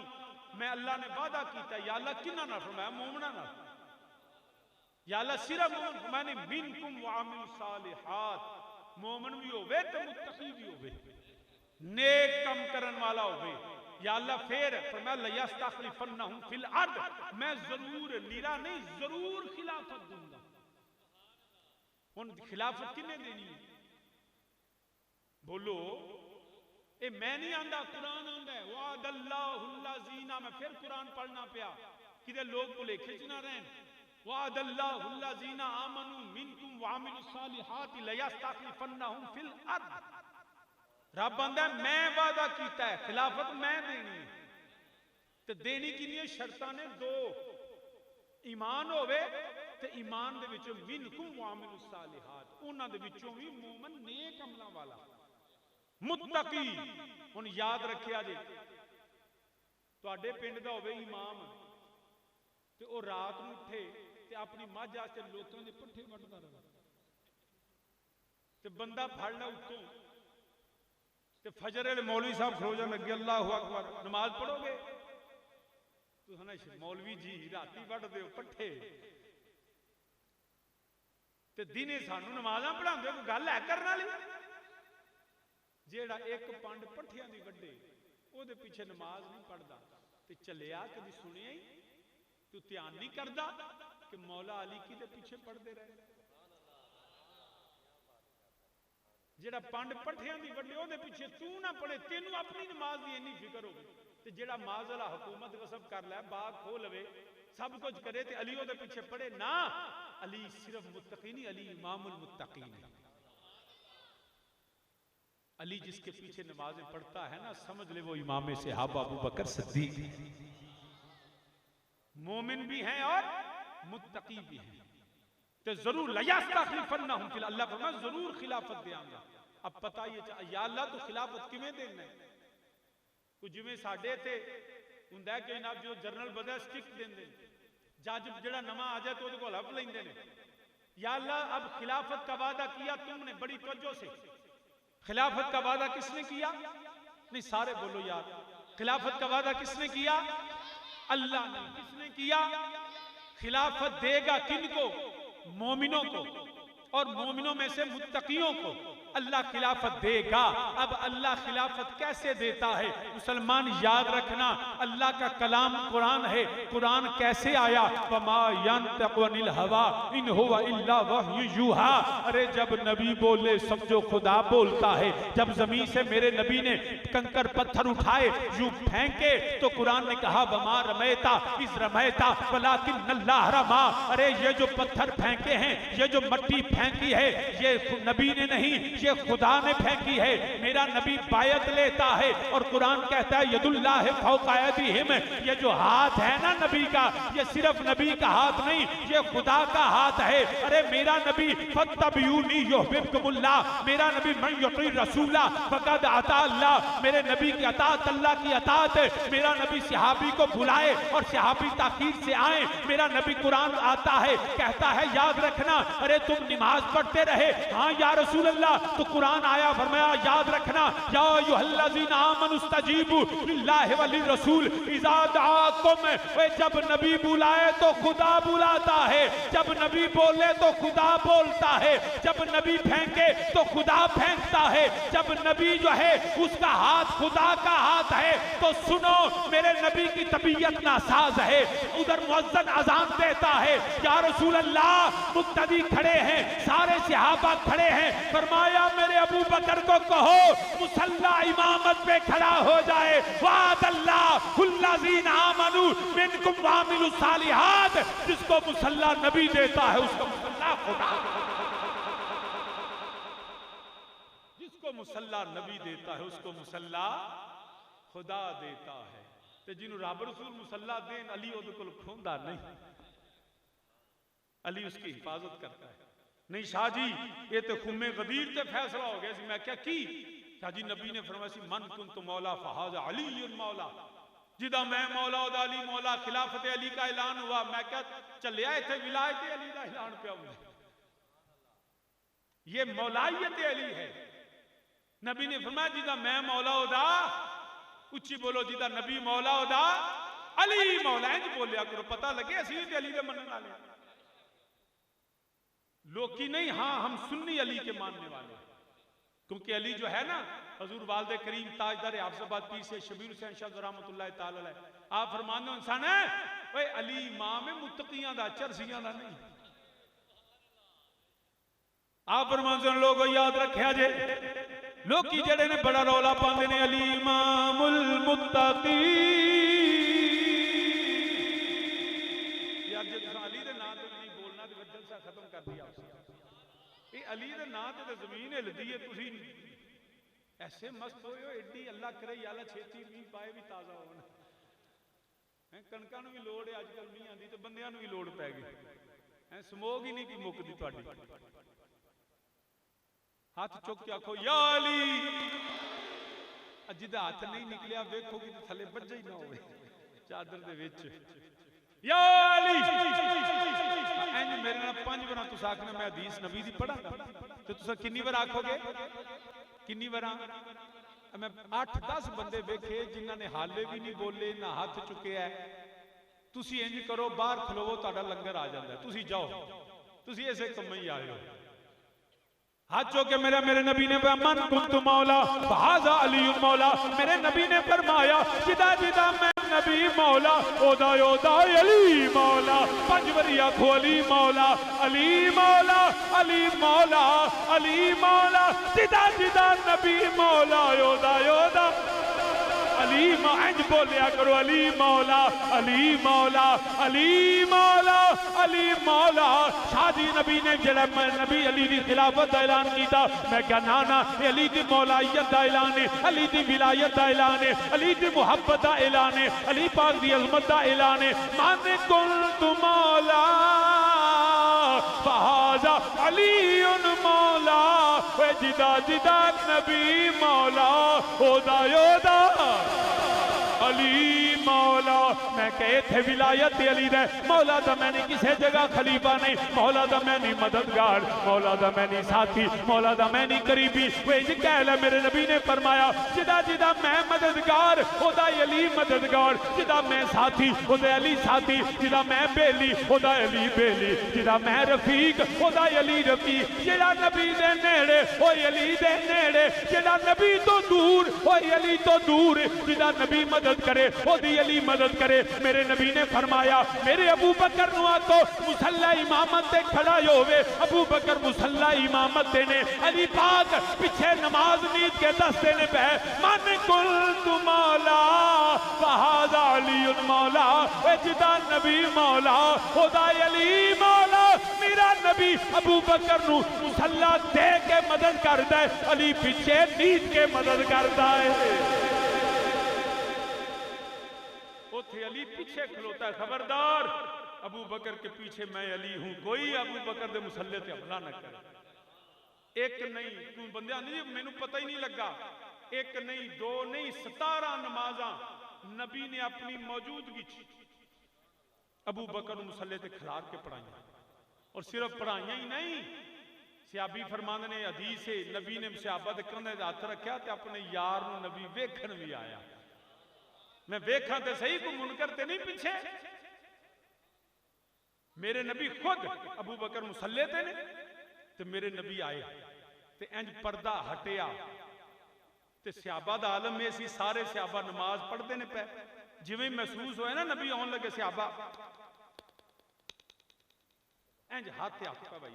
मैं अल्लाह ने वादा कीता। या अल्लाह किन्ना नाल फरमाया? मोमिना नाल। या अल्लाह सिर्फ मोमिन फरमाने मिनकुम वअमिलुस सालिहात, मोमिन भी होवे ते मुत्तकी भी होवे, नेक कम करन वाला होवे। या अल्लाह फिर फरमाया लयस्तखलिफन्नहुम फिल अर्द, मैं जरूर निरा नहीं जरूर खिलाफत दूंगा। हुन खिलाफत किने देनी है? बोलो ए मैं नहीं आंदा, कुरान आंदा है वअदल्लाहु अल्लज़ीना। मैं फिर कुरान पढ़ना पिया किदे लोग भुलेखे च ना रहन। वअदल्लाहु अल्लज़ीना आमनू मिनकुम वअमिलुस सालिहाति लयस्तखलिफन्नहुम फिल अर्द। रब आंदा मैं वादा कीता है खिलाफत मैं देनी है। तो देनी किनियां शर्तां ने? दो। ईमान होवे ते ईमान दे विचों मिनकुम वामिलु सालिहात, उन्हां दे विचों भी मोमन नेक अमलां वाला मुत्तकी। हुण याद रखिया जी, तुहाडे पिंड दा होवे इमाम ते ओ रात नूं उठे ते अपनी मझ आस्ते लोकां दे पट्ठे वड्डदा रहे ते बंदा फड़ लै उत्तों ते फजर वेले मौलवी साहब खलो जान लगे, अल्लाहु अकबर, नमाज पढ़ोगे? मौलवी जी राती वढ़ दे पट्ठे ते दिने सानू नमाज़ां पढ़ांदे हो, गल है करने वाली? जेड़ा एक पंड पट्ठियां दी वड्डे ओदे पीछे नमाज नहीं पढ़दा ते चलिया, कभी सुनिया ही तू ध्यान नहीं करदा कि मौला अली की दे पीछे पढ़ते रहे। जेड़ा पंड पट्ठियां दी वड्डे ओदे पीछे तू ना पढ़े, तेनू अपनी नमाज दी इन्नी फिक्र होगी ते जेड़ा माज़ला हुकूमत वसब कर लै, बाग खो लवे, सब कुछ करे ते अली ओदे पीछे पढ़े ना। अली सिर्फ मुत्तकी नहीं, अली इमामुल मुत्तकीन है। अली जिसके पीछे नमाजें पढ़ता है ना, समझ ले वो इमाम सहाबा अबू बकर सिद्दीक मोमिन भी हैं और मुत्तकी भी हैं। तो जरूर लयस्तखलिफन्नहुम फिल, अल्लाह फरमाए जरूर खिलाफत देंगा। अब पता ये या अल्लाह तो खिलाफत किवें देना है? कुछ जिवें साडे ते हुंदा कि जनाब जो जनरल बदा स्टिक देंदे, जज जेड़ा नवा आ जाए तो उहदे कोल हफ लैंदे ने। या अल्लाह अब खिलाफत का वादा किया तुमने, बड़ी तवज्जो से, खिलाफत का वादा किसने किया? नहीं सारे बोलो यार, खिलाफत का वादा किसने किया? अल्लाह ने। किसने किया? खिलाफत देगा किनको? मोमिनों को, और मोमिनों में से मुत्तकियों को अल्लाह खिलाफत देगा। अब अल्लाह खिलाफत कैसे देता है? मुसलमान याद रखना, अल्लाह का कलाम कुरान है। कुरान कैसे आया? वमा यंतकु अनिल हवा इन हुवा इल्ला वह्यु यूहा। अरे जब नबी बोले समझो खुदा बोलता है। जब जमीन से मेरे नबी ने कंकर पत्थर उठाए यूं फेंके तो कुरान ने कहा वमा रमैता इस रमैता वलाकिन अल्लाह रमा। अरे ये जो पत्थर फेंके हैं, ये जो मट्टी फेंकी है, ये नबी ने नहीं, ये खुदा ने फेंकी है। मेरा नबी बायत लेता है और कुरान कहता है यदुल्लाह फौका अयदीहिम, ये जो हाथ है ना नबी का, ये सिर्फ नबी का हाथ नहीं, ये खुदा का हाथ है। अरे मेरा नबी फत्तबियूनी युहिब्बुकुमुल्लाह, मेरा नबी मन युती रसूला फकद अता अल्लाह, मेरे नबी की अतात अल्लाह की अतात है। मेरा नबी सहाबी को बुलाए और सहाबी ताकीद से आए। मेरा नबी कुरान आता है कहता है याद रखना, अरे तुम नमाज पढ़ते रहे, हाँ या रसूल अल्लाह, तो कुरान आया फरमाया याद रखना या अय्युहल्लज़ीना आमनुस्तजीबू लिल्लाहि व लिर्रसूल इज़ा दआकुम। जब नबी बुलाए तो खुदा बुलाता है, जब नबी बोले तो खुदा बोलता है, जब नबी फेंके तो खुदा फेंकता है, जब नबी जो है उसका हाथ खुदा का हाथ है। तो सुनो, मेरे नबी की तबीयत नासाज है, उधर मुअज्जिन अजान देता है या रसूल अल्लाह, मुक्तदी खड़े हैं, सारे सहाबा खड़े हैं। फरमाया मेरे अबू बकर को कहो मुसल्ला इमामत पे खड़ा हो जाए। वादल्लाहुल्लज़ीना आमनू मिनकुम वामिलुस सालिहात, जिसको मुसल्ला नबी देता है उसको मुसल्ला खुदा, जिसको मुसल्ला नबी देता है उसको मुसल्ला खुदा देता है। ते जिन्हों रब रसूल मुसल्ला देन, अली उहदे कोल खोंदा नहीं, अली उसकी हिफाजत करता है। नहीं शाह जी ये तो खुमे गदीर ते फैसला हो गया सी। मैं क्या की? शाह जी नबी ने फरमाया सी मन कुंतु मौला फहाज़ अली मौला, जिदा मैं मौला उदा अली मौला। खिलाफत अली का ऐलान हुआ, मैं क्या चलिया इत्थे विलायत अली का ऐलान पे आऊंगा। ये मौलायत अली है। नबी ने फरमाया जिदा मैं मौला उदा, उच्ची बोलो, जिदा नबी मौला उदा अली मौला। इंज बोलिया करो, पता लगे असली ते अली दे मनने वाले लोकी नहीं। हाँ हम सुन्नी अली के मानने वाले, क्योंकि अली जो है ना हजूर वालिद करीम ताजदार आफसाबाद पीर से शबीर हुसैन शाह रहमतुल्लाह तआला अलैह, आप फरमाते हो इंसान है ओए अली इमाम है मुत्तकियां दा, चरसियां दा नहीं। आप फरमाते हो लोगों याद रखिया जे, लोकी जेड़े ने बड़ा रौला पाते ने अली इमामुल मुत्तकी। यार जो अली दे नाम तो नहीं बोलना तो जलसा खत्म कर दिया। ये अली दे नाम ते जमीन हिलदी है, तुसी ऐसे मस्त होए हो। एडी अल्लाह करे या अल्लाह छेती मींह पाए भी ताजा होना। कणकां नूं भी लोड़ है, अजकल नहीं आती तो बंदियां नूं भी लोड़ पै गई है। समोग ही नहीं की मुकदी तुहाडी। हाथ चुक के आखो या अली। जिदा हाथ नहीं निकलिया वेखोगी तो थले बज्जा ही ना होवे चादर दे विच। या अली इंज मेरे नाल 5 बार तुस आखना मैं हदीस नबी दी पढ़ा तो तुस कितनी बार आखोगे? कितनी बार? मैं 8-10 बंदे वेखे जिन्हां ने हाले भी नहीं बोले ना हाथ चुकिया। तुसी इंज करो बाहर खलोवो तुहाडा लंगर आ जांदा, तुसी जाओ, तुसी ऐसे कम ही आए हो। हाथ चुके मेरे नबी ने मन कुंतु मौला हाजा अली मौला। मेरे नबी ने फरमाया जिदा जिदा मैं नबी मौला ओदा ओदा अली मौला। 5 बारी आखो अली मौला अली मौला अली मौला अली मौला। जिदा जिदा नबी मौला ओदा ओदा अली। इंज बोलिया करो अली मौला अली मौला अली मौला अली मौला। शादी नबी ने जरा नबी अली की खिलाफत का ऐलान किया। मैं क्या ना ना अली की मौलायत का ऐलान है, अली की विलायत का ऐलान है, अली की मुहब्बत का ऐलान है, अली पाक की अजमत का ऐलान है। मान कुल मौला फहाजा अली मौला। जिदा जिदा नबी मौला ओदा ओदा अली मौला। मैं कहे थे विलायत अली दे मौला दा मैं नहीं किसी जगह खलीफा नहीं, मौला दा मैं नहीं मददगार, मौला दा मैं नहीं साथी, मौला दा मैं नहीं करीबी। वे कह ले मेरे नबी ने फरमाया जिदा जिदा मैं मददगार ओदा अली मददगार, जिदा मैं साथी ओदा अली साथी, जिदा मैं बेली ओदा अली बेली, जिदा मैं रफीक ओदा अली रफीक। जिदा नबी दे नेड़े ओ अली दे नेड़े, जिदा नबी तो दूर ओ अली तो दूर। जिदा नबी मदद करे ओदी अली मदद करे। मेरे नबी ने फरमाया मेरे अबू बकर नु आखो मुसल्ला इमामत ते खड़ा होवे। अबू बकर मुसल्ला इमामत ने, अली पाक पीछे नमाज नीत के दसते ने पे मन कुल तु मौला वहादा अली मौला। जिदा नबी मौला ओदा अली मौला। मेरा नबी अबू बकर नु मुसल्ला दे के मदद करदा है, अली पीछे नीत के मदद करदा है। अली पीछे खलोता है, खबरदार अबू बकर के पीछे मैं अली हूं, कोई अबू बकर दे मुसल्ले ते हमला न करे। एक नहीं तू बंदे नहीं मैनू पता ही नहीं लगा। एक नहीं दो नहीं 17 नमाजा नबी ने अपनी मौजूदगी अबू बकर मुसल्ले ते खिलार के पढ़ाई। और सिर्फ पढ़ाइया ही नहीं, सियाबी फरमांदे ने हदीस है नबी ने सहाबा दे कंधे ते हथ रखा ते अपने यार नू नबी वेखण भी आया। मैं वेखा तो सही को मुनकर ते नहीं पीछे। मेरे नबी खुद अबू बकर मुसल्ले ते ने ते मेरे नबी आए ते इंज पर्दा हटिया ते सहाबा दा आलम में सी, सारे सहाबा नमाज पढ़ते ने पे। जिवें महसूस होया ना नबी आउण लगे सहाबा इंज हाथ हाथ भाई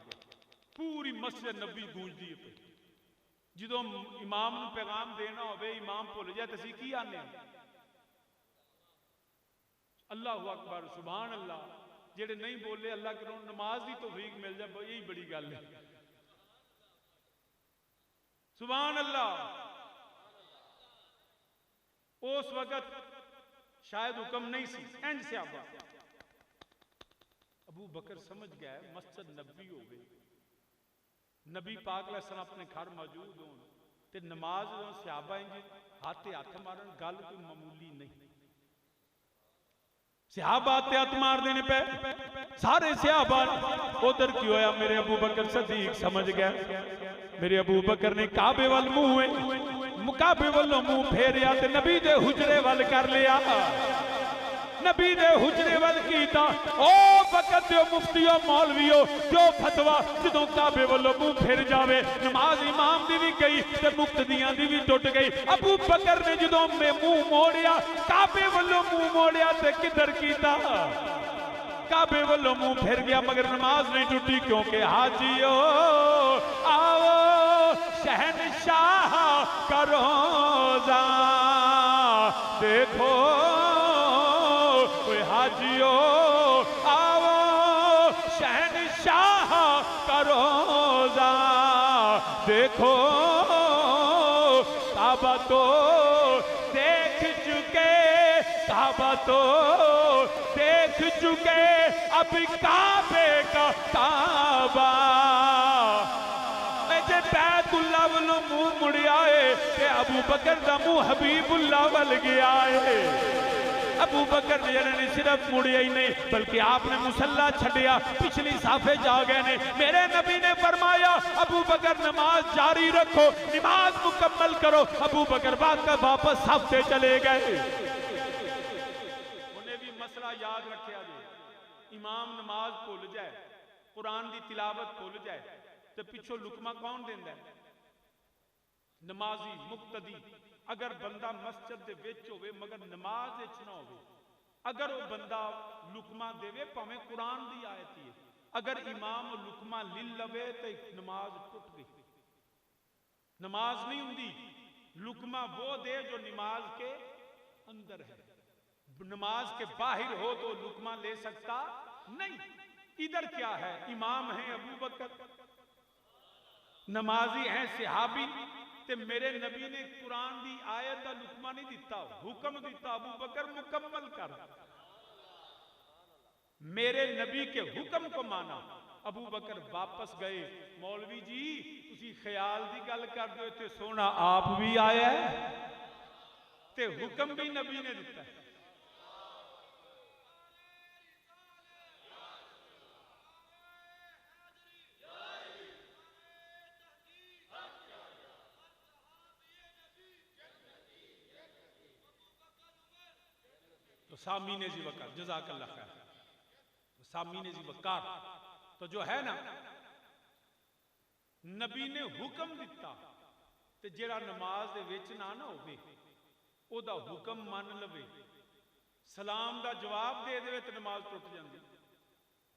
पूरी मस्जिद नबी गूंजदी है। जो इमाम नूं पैगाम देना होवे इमाम भुल जाए तो असीं की आने अल्लाह अकबर सुभान अल्लाह। जेड़े नहीं बोले अल्लाह करो नमाज की तौफीक मिल जाए, यही बड़ी गल है। सुभान अल्लाह। उस वक्त शायद हुक्म नहीं सी इंज सहाबा। अबू बकर समझ गया मस्जिद नबी हो गई, नबी पाक अलैहिस्सलाम अपने घर मौजूद हो ते नमाज सहाबा इंज हाथ हाथ मारन गल कोई मामूली नहीं। सहाबा हथ मार देने पे सारे सहाबा। उधर की होया मेरे अबू बकर सदीक समझ गया। मेरे अबू बकर ने काबे वाल मुंह काबे वालों मुंह फेरिया ते नबी दे हुजरे वाल कर लिया। नबी दे हुजरे वाल कीता। ओ वक्त दे मुफ्तियो मौलवियो जो फतवा जो काबे वालों मुंह फिर जावे नमाज इमाम दी भी गई ते मुक्तदियां दी भी टुट गई। अबू बकर ने जो मुंह मोड़िया काबे वालों मुंह मोड़िया ते किधर कीता काबे वालों मुंह फिर गया मगर नमाज नहीं टूटी क्योंकि हाजियो आओ शहनशाह का रोज़ा देखो हाजियो आओ शहनशाह का रोज़ा देखो काबा तो देख चुके काबा तो देख चुके अब काबे का काबा। जे बैतुल्ला वालों मुंह मुड़िया है ते अबू बकर दा मुंह हबीबुल्ला वल गया है। अबू बकर ने सिर्फ मुड़िया ही नहीं बल्कि आपने मुसल्ला छड़िया, पिछली साफे जा गए ने। मेरे नबी ने फरमाया अबू बकर नमाज जारी रखो, नमाज मुकम्मल करो। अबू बकर वापस साफे चले गए। उन्हें भी मसला याद रखा जी, इमाम नमाज भूल जाए, कुरान की तिलावत भूल जाए तो पिछों लुकमा कौन देंदा है? नमाजी मुक्तदी। अगर बंदा मस्जिद दे विच होवे मगर नमाज विच ना होवे, अगर वो बंदा लुकमा देवे भावें कुरान दी आयत ही है, अगर इमाम लुकमा लिल लवे तो नमाज टुट गई, नमाज नहीं हुंदी। लुकमा वो दे जो नमाज के अंदर है, नमाज के बाहर हो तो लुकमा ले सकता नहीं। इधर क्या है, इमाम है अबू बकर, नमाजी हैं सहाबी, ते मेरे नबी ने कुरान दी आयत का लुकमा नहीं दिता, हुक्म दिता अबू बकर मुकम्मल कर। मेरे नबी के हुक्म को माना। अबू बकर वापस गए। मौलवी जी तुसी ख्याल दी गल कर दो, ते सोना आप भी आया है ते हुक्म भी नबी ने दिता है। सामीने जी वकार, जज़ाकल्लाह खैर। सामीने जी वकार तो जो है ना, नबी ने हुक्म दिता ते जेड़ा नमाज दे विच ना ना होवे ओदा हुक्म मान लवे, सलाम दा जवाब दे देवे ते नमाज टुट जांदी।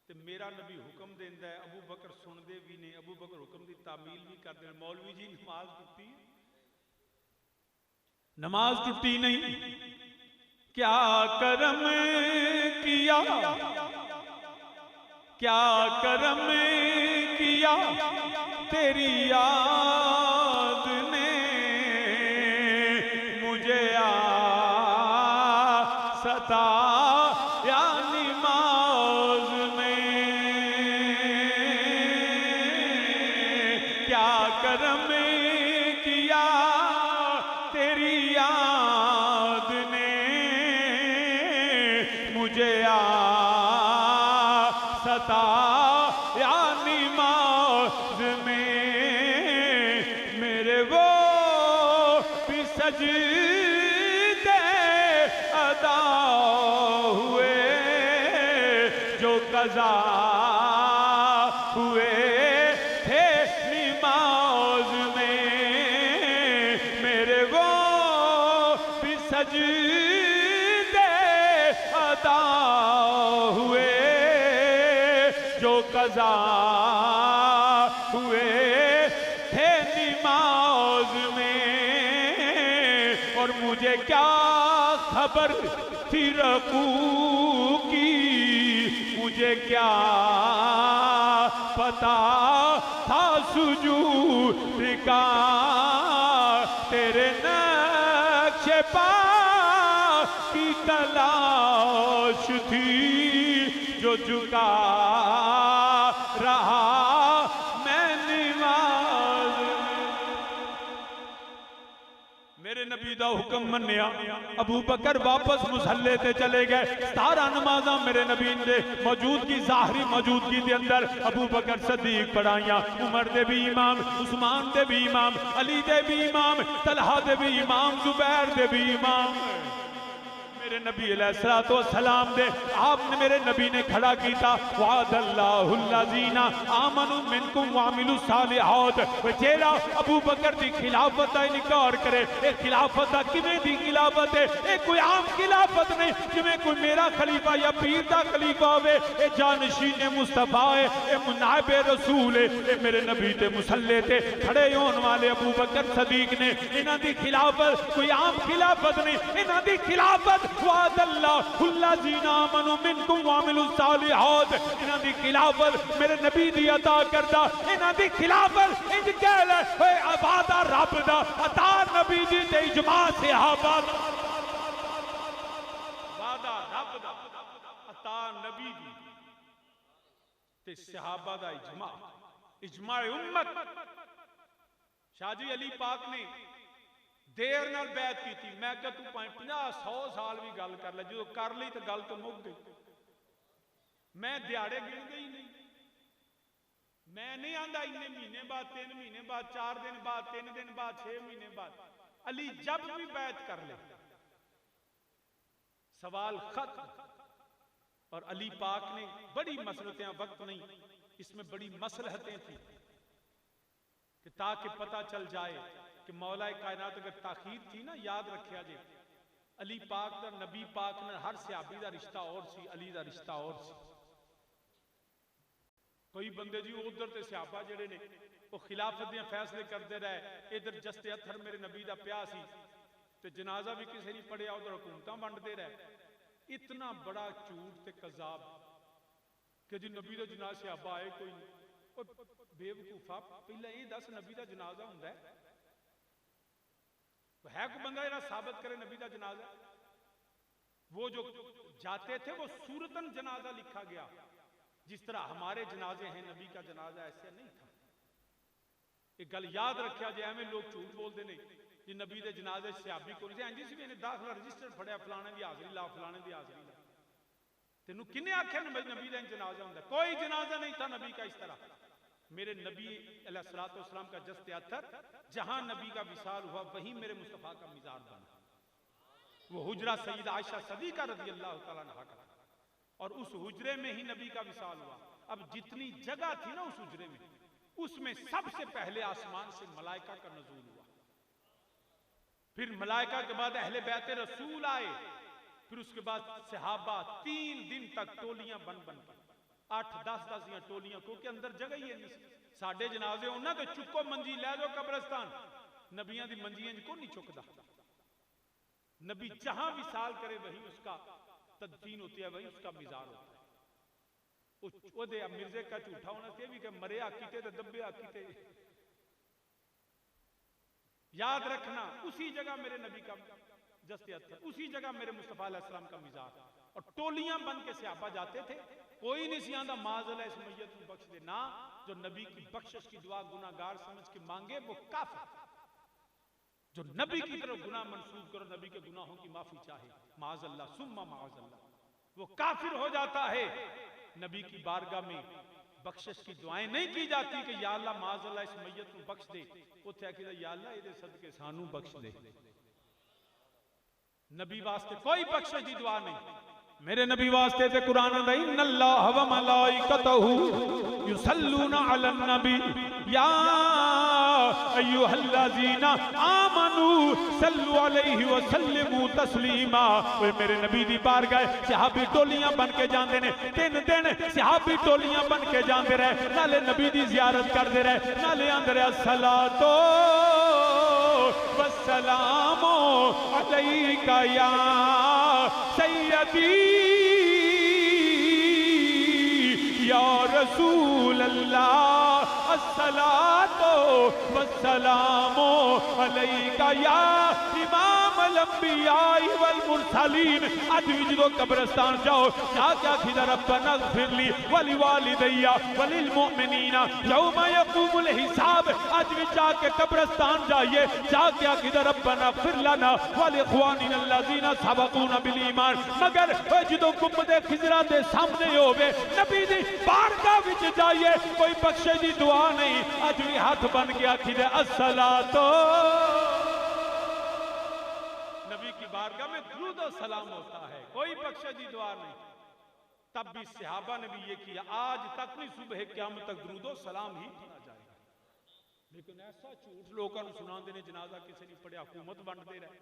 ते मेरा नबी हुक्म देंदा है, अबू बकर सुनदे भी ने, अबू बकर हुक्म दी तामील भी करदे ने। मौलवी जी नमाज टुटी, नमाज टुटी नहीं। क्या करम किया, क्या करम किया तेरी याद ने, मुझे सताया नमाज में। क्या करम किया तेरी याद ने, मुझे सताया नमाज में। मेरे वो भी सजदे अदा हुए जो कज़ा हुए थे नमाज में। मेरे वो भी सजदे अदा हुए जो कज़ा हुए थे नमाज में। और मुझे क्या खबर थी रकू की, मुझे क्या पता था सुजूद का, तेरे नक्शे पा की तलाश थी जो झुका रहा मैं नमाज। मेरे नबी दा हुक्म मन्निया, अबू बकर वापस मुसल्ले ते चले गए। सारा नमाजा मेरे नबी ने मौजूदगी, ज़ाहरी मौजूदगी के अंदर अबू बकर सदीक पढ़ाइया, उमर दे भी इमाम, उस्मान दे भी इमाम, अली दे भी इमाम, तलहा दे भी इमाम, जुबैर दे भी इमाम। मेरे नबी अलैहिस्सलाम दे आपने मेरे नबी ने खड़ा किया, वादल्लाहुल्लज़ीना आमनु मिनकुम वामिलु सालिहात। जेड़ा अबू बकर दी खिलाफत का इनकार करे, ये खिलाफत दा किवें दी खिलाफत है? ये कोई आम खिलाफत नहीं, जिवें कोई मेरा खलीफा या पीर दा खलीफा होवे। ये जानशीन मुस्तफा है, ये मुनाइब रसूल है। ये मेरे नबी ते मुसल्ले ते खड़े होने वाले अबू बकर सदीक ने, इन्हां दी खिलाफत कोई आम खिलाफत नहीं, इन्हां दी खिलाफत वादल्लाहुल्लज़ीना आमनु मिनकुम वामिलु सालिहात। इन्हां दी खिलाफत मेरे नबी दी अता करदा, इन्हां दी खिलाफत इंज कह ले ओए वादा रब दा, अता नबी जी ते इजमा सहाबा। ता नबी दी ते सहाबा दा इजमा, इजमा उम्मत। शाह जी अली पाक ने देर नाल बैत की थी। मैं क्या तू 50-100 साल भी गल कर ले, जो कर ली तो गल तो मुक गई। मैं दिहाड़े गिनते ही नहीं, मैं नहीं आंदा इन्ने महीने बाद, 3 महीने बाद, 4 दिन बाद, 3 दिन बाद, 6 महीने बाद। अली जब भी बैत कर ले सवाल खत्म। और अली पाक ने बड़ी मसलहतें, वक्त नहीं, इसमें बड़ी मसलहतें थी कि ताकि पता चल जाए कि मौलाए कायनात अगर ताखीर थी ना, याद रखिया जे अली पाक दा नबी पाक ने हर सहाबी दा रिश्ता और सी, अली दा रिश्ता और सी। कोई बंदे जी उधर ते सहाबा जेड़े ने वो खिलाफत दे फैसले करते रहे, इधर जस्ते अथर मेरे नबी दा प्या सी ते जनाजा भी किसी नहीं पढ़िया, उधर हुकूमतां वंडदे रहे। इतना बड़ा झूठ ते कज़ाब कि जी नबी दा जनाजा सहाबा आए कोई नहीं। बेवकूफा, पहले ये दस नबी दा जनाजा हुंदा है कोई बंदा जरा साबित करे नबी दा जनाजा? वो जो जाते थे वो सूरतन जनाजा लिखा गया, जिस तरह हमारे जनाजे हैं, नबी का जनाजा ऐसे नहीं था। एक गल याद रखिया जाए, एवं लोग झूठ बोलते नहीं कि नबी के जनाजे सहाबी को नहीं। जी भी दाखला रजिस्टर फड़िया, फलाने की हाजरी ला, फलाने की हाजरी ला। तेनू किन्ने आख्या नबी का जनाजा होंदा? कोई जनाजा नहीं था नबी का इस तरह। मेरे नबी अलैहिस्सलाम का जस्ते अथर, जहां नबी का विसाल हुआ वहीं मेरे मुस्तफा का मिजाज बना। वो हुजरा सईद आयशा सदीका रज़ी अल्लाह तआला अन्हा का, और उस हुजरे में ही नबी का विसाल हुआ। अब जितनी जगह थी ना उस हुजरे में, उसमें सबसे पहले आसमान से मलाइका का नज़ूल हुआ। फिर मलाइका के बाद अहले बैत रसूल आए, फिर उसके बाद सहाबा 3 दिन तक टोलियां बन बन कर 8-10 दियां टोलियां, क्योंकि अंदर जगह ही नहीं। साडे जनाजे उन्हां ते चुको मंजी लै जाओ कब्रिस्तान, नबियां दी मंजियां को नहीं चुकदा। नबी जहां विसाल करे वही उसका तदफीन होती है, वही उसका मिजार होता है। मिर्जे का झूठा होना चाहिए भी कि मरे आकीते तो दबे आकीते। याद रखना, उसी जगह मेरे नबी का जस्ते अथर, उसी जगह मेरे मुस्तफा अलैहिस्सलाम का मिजाज। और टोलियां बन के सहाबा जाते थे, कोई नहीं सी आंदा माज़अल्लाह इस मैयत को बख्श दे ना। जो नबी की बख्शिश की दुआ गुनाहगार समझ के मांगे वो काफिर। जो नबी की तरफ गुनाह मंसूब करो, नबी के गुनाहों की माफी चाहे, माज़अल्लाह सुम्मा माज़अल्लाह, वो काफिर हो जाता है। नबी की बारगाह में बख्शिश की दुआएं नहीं की जाती कि या अल्लाह माज़अल्लाह इस मैयत को बख्श दे। उत्थे आखिदा या अल्लाह इहदे सदके सानू बख्श दे। नबी वास्ते कोई बख्शिश की दुआ नहीं। मेरे नबी वास्ते ते कुरान दा इन्नल्लाह व मलाइकतहु युसल्लूना अलन नबी या अय्युहल्लज़ीना आमनू सल्लु अलैहि व सल्लिमू तस्लीमा। ओए मेरे नबी दी बारगाह सहाबी टोलियां बन के जांदे ने, 3 दिन सहाबी टोलियां बन के जांदे रहे, नाले नबी दी जियारत करदे रहे, नाले आंदे रहे अस्सलातो वस्सलामो अलैका या सय्यदी या रसूल अल्लाह, अस्सलातो वस्सलामो अलैका या इमाम अल-अंबिया वल मुरसलीन। आज भी जो कब्रिस्तान जाओ, जाके आखिदा रब्बना इग़फिरली वली वालिदैया वलिल मुमिनीना यौमा यक़ूमुल हिसाब। आज भी जाके कब्रिस्तान जाइए, जाके आखिदा रब्बना इग़फिर लना वल इख़वानिना अल्लज़ीना सबक़ूना बिल ईमान। मगर जो गुंबदे खिजरा दे सामने होवे, नबी दी बारगाह विच जाइए, कोई बख्शे दी दुआ नहीं। आज भी हाथ बन के आखिदे अस्सलातो, नबी की बारगाह में दुरूद और सलाम होता है, कोई बख्शे दी दुआ नहीं। तब भी सहाबा ने भी ये किया। आज तक नहीं, सुबह क़यामत तक दुरूद और सलाम ही पढ़ा जाएगा। लेकिन ऐसा झूठ लोगों को सुनाते ने, जनाजा किसी ने पढ़िया, हुकूमत बांटते रहे।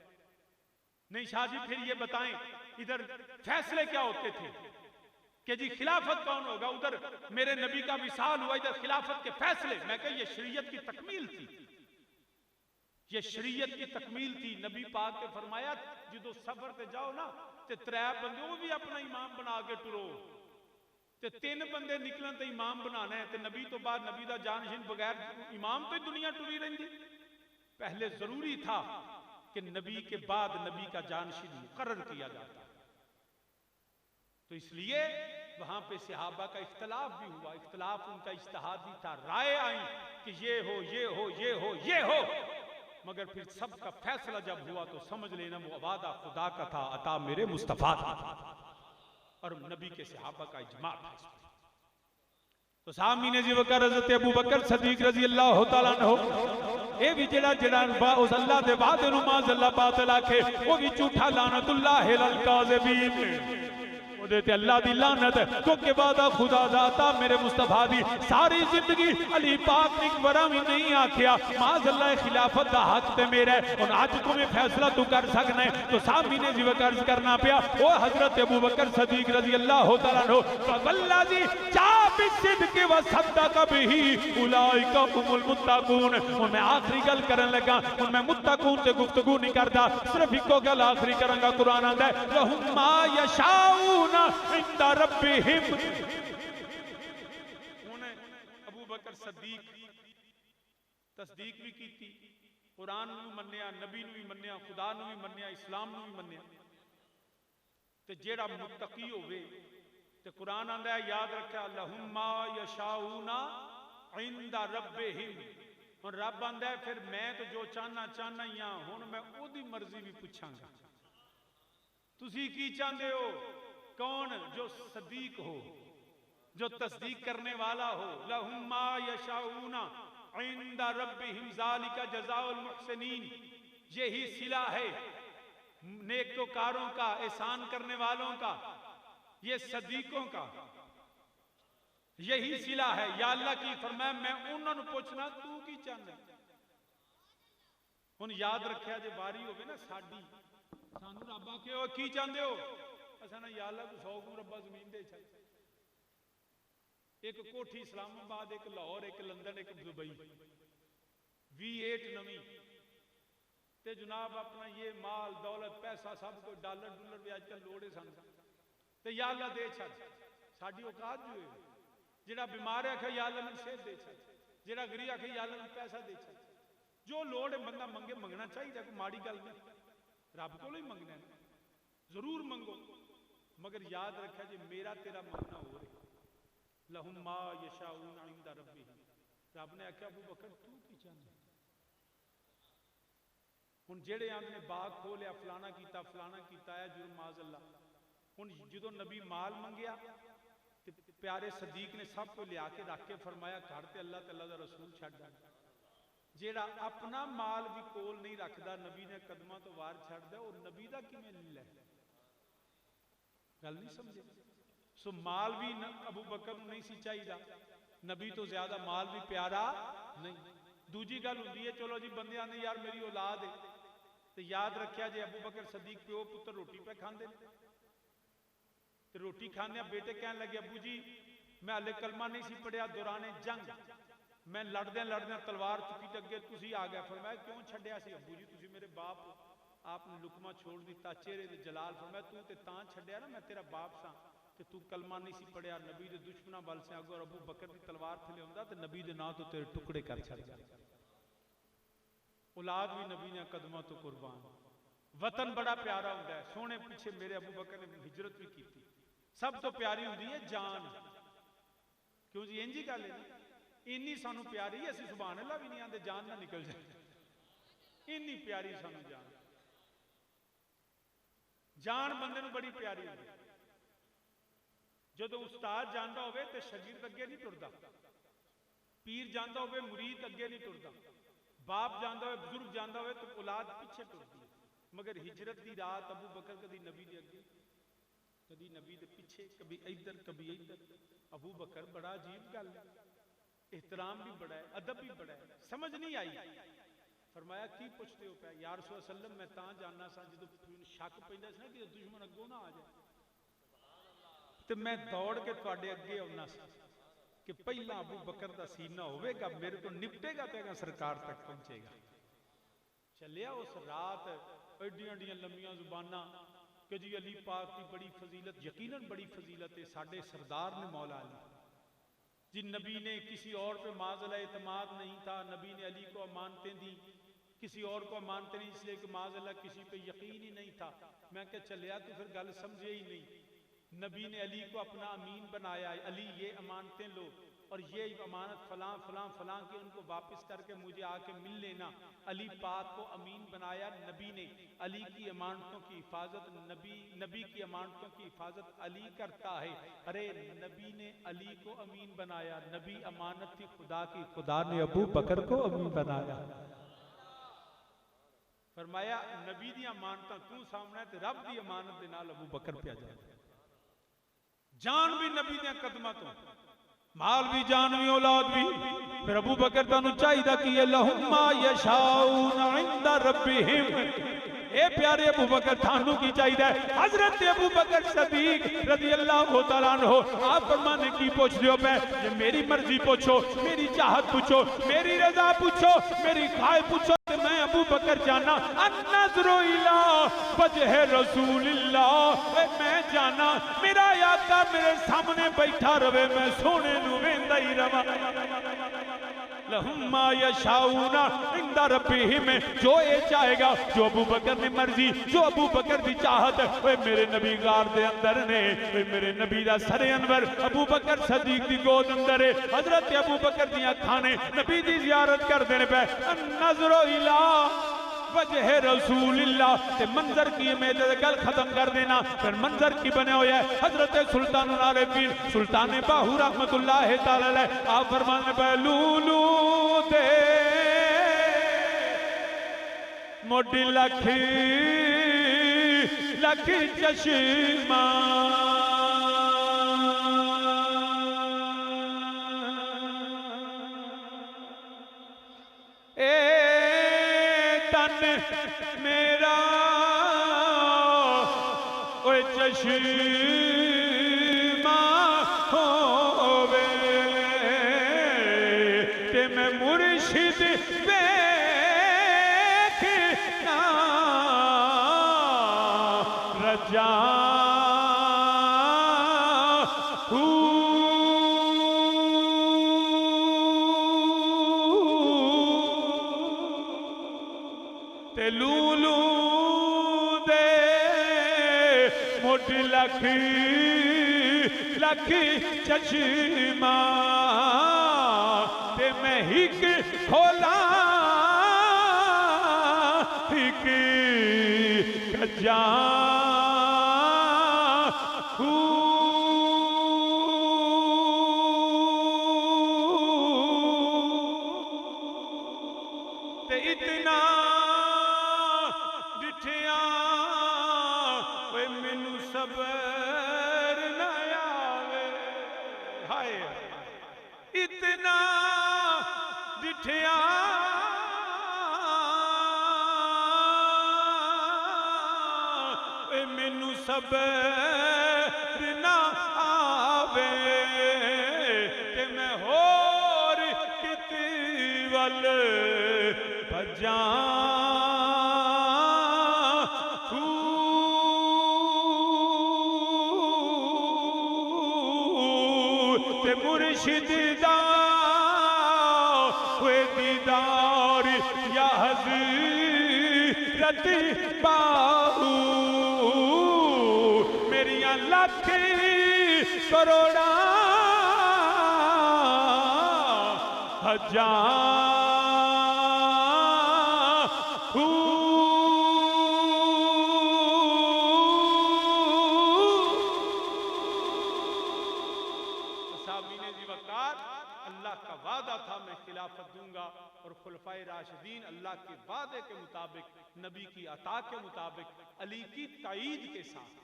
नहीं शाह जी, फिर ये बताएं इधर फैसले क्या होते थे कि जी खिलाफत कौन होगा? उधर मेरे नबी का विसाल हुआ, इधर खिलाफत के फैसले। मैं कह ये शरीयत की तकमील थी, ये शरीयत की तकमील थी। नबी पाक के फरमाया जो सफर पे जाओ ना ते 3 बंदे वो भी अपना इमाम बना के टुरो, ते 3 बंदे निकलन तो इमाम बनाना है। ते नबी तो बाद नबी का जानशीन बगैर इमाम तो दुनिया टुरी रही। पहले जरूरी था कि नबी के बाद नबी का जानशीन मुकर्रर किया जाता। तो इसलिए वहां पे सहाबा का इख्तलाफ भी हुआ, इख्तलाफ उनका इज्तिहादी था, राय आई कि ये हो ये हो ये हो ये हो, मगर फिर सबका फैसला जब हुआ तो समझ लेना वो वादा खुदा का था, अता मेरे मुस्तफा था और नबी के सहाबा का इजमा था। तो सामी ने जी वकर हज़रत अबू बकर सदीक रजी अल्लाह तआला अन्हु ए भी जेड़ा जेड़ा उस अल्लाह दे वादे नु माज़अल्लाह बातिल आखे वो भी झूठा लानतुल्लाह अल काज़िबीन, ते अल्लाह दी लानत, क्योंकि वादा खुदा जाता मेरे मुस्तफा दी सारी जिंदगी अली पाक ने वरा भी नहीं आखिया माज़अल्लाह खिलाफत दा हक ते मेरा है और आज को मैं फैसला तू कर सकना है। तो सामी ने जिव कर्ज करना पिया ओ हजरत अबू बकर सदीक रजी अल्लाह तआला अन्हु वल्लाजी जा बिसिद्क़ व सद्दक़ बिही उलाइका हुमुल मुत्तक़ून। और मैं आखिरी गल करन लगा, और मैं मुत्तक़ून से गुफ्तगू नहीं करता, सिर्फ इको गल आखिरी करांगा। कुरान आंदा है लहुम मा यशाऊन इंदा रब्बिहिम। उन्हें अबू बकर सदीक तस्दीक भी की, कुरान भी मन्निया, नबी भी मन्निया, खुदा भी मन्निया, इस्लाम भी मन्निया। ते जेड़ा मुत्तकी होवे ते कुरान आंदा है याद रखा लहुम मा यशाऊना इंदा रब्बिहिम। और रब आंदा है फिर मैं तो जो चाहना चाहना ही हां, हुण मैं ओदी मर्जी भी पूछांगा तुसी की चाहते हो। कौन? जो सदीक हो, जो तस्दीक करने वाला हो। लहुम मा यशाऊना इंदा रब्बिहिम ज़ालिका जज़ाउल मुहसिनीन, यही सिला है नेकोकारों का, एहसान करने वालों का, ये सदीकों का यही सिला है। या अल्लाह की फरमाया मैं उन्होंने पूछना तू की चाहना। हुण याद रखिया जे बारी होवे ना साडी, सानू रब आखे ओ की चाहते हो, असा ना या अल्लाह को 100 गुण रब्बा जमीन दे छड़, एक कोठी इस्लामाबाद, एक लाहौर, एक लंदन, एक दुबई, V8 नवी, ते जनाब अपना ये माल दौलत पैसा सब कुछ डॉलर डॉलर भी आजकल लोड़ है सन, ते या अल्लाह दे छड़। साडी औकात जो है, जेड़ा बीमार है आखे या अल्लाह मैनूं सेहत दे छड़, जेड़ा गरीब आखे या अल्लाह मैनूं पैसा दे छड़। जो लोड़ है बंदा मंगे, मंगना चाहिए, कोई माड़ी गल नहीं, रब को ही मंगना है, जरूर मंगो, मगर याद रखा जी मेरा तेरा मंगना हो रहा। लहुम मा यशाऊन इंदा रब्बिहिम, रब ने आख्या अबू बकर तू की चाहना। हुण जेड़े आंदे बाग खोलिया, फलाना कीता फलाना कीता है जुर्म माज़अल्लाह। हुण जदों नबी माल मंगया ते प्यारे सदीक ने सब को लिया के रख के फरमाया घर ते अल्लाह ते अल्लाह दा रसूल छड्ड दे। जेड़ा अपना माल भी कोल नहीं रखदा, नबी ने कदमां तो वार छड्डदा, और नबी दा किवें लीला है? गल नहीं समझे। सो माल भी अबू बकर नूं नहीं सी चाहिदा, नबी तो ज्यादा माल भी प्यारा नहीं। दूजी गल हुंदी है चलो जी बंदे आंदे यार मेरी औलाद है, तो याद रखिया जे अबू बकर सदीक प्यो पुत्र रोटी पे खांदे, तो रोटी खाने बेटे कहने लगे अबू जी मैं हले कलमा नहीं सी पढ़िया, दौराने जंग मैं लड़दे लड़दे तलवार चुकी ते अगे तुसी आ गए। फरमाया क्यों छड्डिया सी? अबू जी तुसी मेरे बाप आपने लुकमा छोड़ दिता, चेहरे दे जलाल। फरमाया तू ते तां छड्डिया ना, मैं तेरा बाप सा ते तू कलमा नहीं सी पढ़िया, नबी दे दुश्मनां वल से अगर अबू बकर दी तलवार थले हुंदा ते नबी दे नां तो तेरे टुकड़े कर छड्डदा। औलाद भी नबी ने कदमां तो कुर्बान। वतन बड़ा प्यारा हुंदा है, सोने पीछे मेरे अबू बकर ने हिजरत भी की। सब तो प्यारी हुंदी है जान, क्यों जी इंजी गल है, इन्नी सानू प्यारी है, असीं सुभान अल्लाह भी नहीं आंदे जान ना निकल जाए, इन्नी प्यारी सानू जान। जान बंदे नूं बड़ी प्यारी होंदी। जदों उस्ताद जांदा होवे ते शागिर्द अगे नहीं टुरदा, पीर जांदा होवे मुरीद अगे नहीं टुरदा, बाप जांदा होवे बुजुर्ग जांदा होवे तो औलाद पीछे टुरदी है। मगर हिजरत की रात अबू बकर कभी नबी दे अगे, कभी नबी दे पीछे, कभी इधर कभी इधर। अबू बकर बड़ा अजीब गल है, एहतराम भी बड़ा है, अदब भी बड़ा है। समझ नहीं आई, फरमाया की पुछते हो पे या रसूल सल्लम, मैं तां जानना सा जो शक पैंदा सी ना कि दुश्मन अगों ना आ जाए, तो मैं दौड़ के तुहाडे अगे आउना सा कि पहला अबू बकर दा सीना होवेगा, मेरे को निपटेगा तो सरकार तक पहुंचेगा। चलिया उस रात एडियां एडियां लंबियां जुबाना कि जी अली पाक की बड़ी फजीलत, यकीनन बड़ी फजीलत है, साडे सरदार ने मौला अली जी, नबी ने किसी और पे माज़अल्लाह एतमाद नहीं था, नबी ने अली को अमानतें दी, किसी और को अमानतें नहीं, इसलिए कि माज़अल्लाह किसी पे यकीन ही नहीं था। मैं क्या चलिया तो फिर गल समझे ही नहीं, नबी ने अली को अपना अमीन बनाया, अली ये अमानतें लो और ये अमानत फलां फलां फलां की उनको वापस करके मुझे आके मिल लेना। अली पाक को अमीन बनाया नबी ने। अली की अमानतों की हिफाजत नबी की अमानतों की हिफाजत अली करता है। अरे नबी ने अली को अमीन बनाया, नबी अमानत थी खुदा की, खुदा ने अबू बकर को अमीन बनाया। फरमाया नबी दी अमानत तू सामने ते रब दी अमानत दे नाल अबू बकर पे आ जाए। जान भी नबी दे कदमां तो, माल भी, जान भी, औलाद भी। फिर अबू बकर तानू चाहिदा कि लहुम्मा यशाऊन इंदा रब्बिहिम। ए प्यारे अबू बकर थानू की चाहिदा? हजरत अबू बकर सदीक रज़ी अल्लाह तआला अन्हु आप फरमाने की पूछ लियो पे, ये मेरी मर्जी पूछो, मेरी चाहत पूछो, मेरी रजा पूछो, मेरी ख्वाहिश पूछो, मैं अबू बकर जाना अन्नज़्रु इला वजह रसूलिल्लाह। मैं जाना मेरा आका मेरे सामने बैठा रवे, मैं सोने नू वेंदा ही रवा। लहुम्मा यशाऊना इंदा रब्बिहिम, जो ये चाहेगा, जो अबू बकर ने मर्जी, जो अबू बकर की चाहत, वे मेरे नबी गार दे अंदर ने, वे मेरे नबी दा सरे अनवर अबू बकर सदीक दी गोद अंदर है। हजरत अबू बकर दी अखां ने नबी दी जियारत कर देने पे नज़रो इला वजह रसूलिल्लाह। ते मंजर की मैं गल खत्म कर देना, फिर मंजर की बने हुए है हजरत सुल्तान आरिफीन सुल्तान बाहू रहमतुल्लाह तआला अलैह। आप फरमाने पे लूलू दे मोडी लख लख चश्मा, मेरा ओए चश्मा होवे ते मैं मुर्शिद देखना रजा लूलू दे मोटी लख लख चश्मा ते मैं हिक खोला हिक कजा ते इतना मैनू सबर न आवे। हाय इतना डिठिया मैनू सबर न आवे ते मैं होर किते वल भजा मुर्शिद दा हुए दीदार या हज़रत बाहू मेरिया लख करोड़ा हजार अल्लाह का वादा था मैं खिलाफत दूंगा और खुलफाए राशिदीन अल्लाह के वादे के मुताबिक, नबी की अता के मुताबिक, अली की ताईद के साथ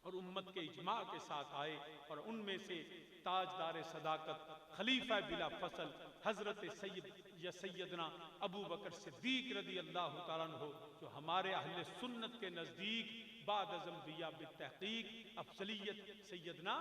और उम्मत के इजमा के साथ आए। और उनमें से ताजदार सदाकत खलीफा बिला फसल हजरत सैयदना अबू बकर सिद्दीक रज़ी अल्लाह तआला अन्हु, जो हमारे अहले सुन्नत के नज़दीक बाद अज़म दिया बितहक़ीक़ अफज़लियत सैयदना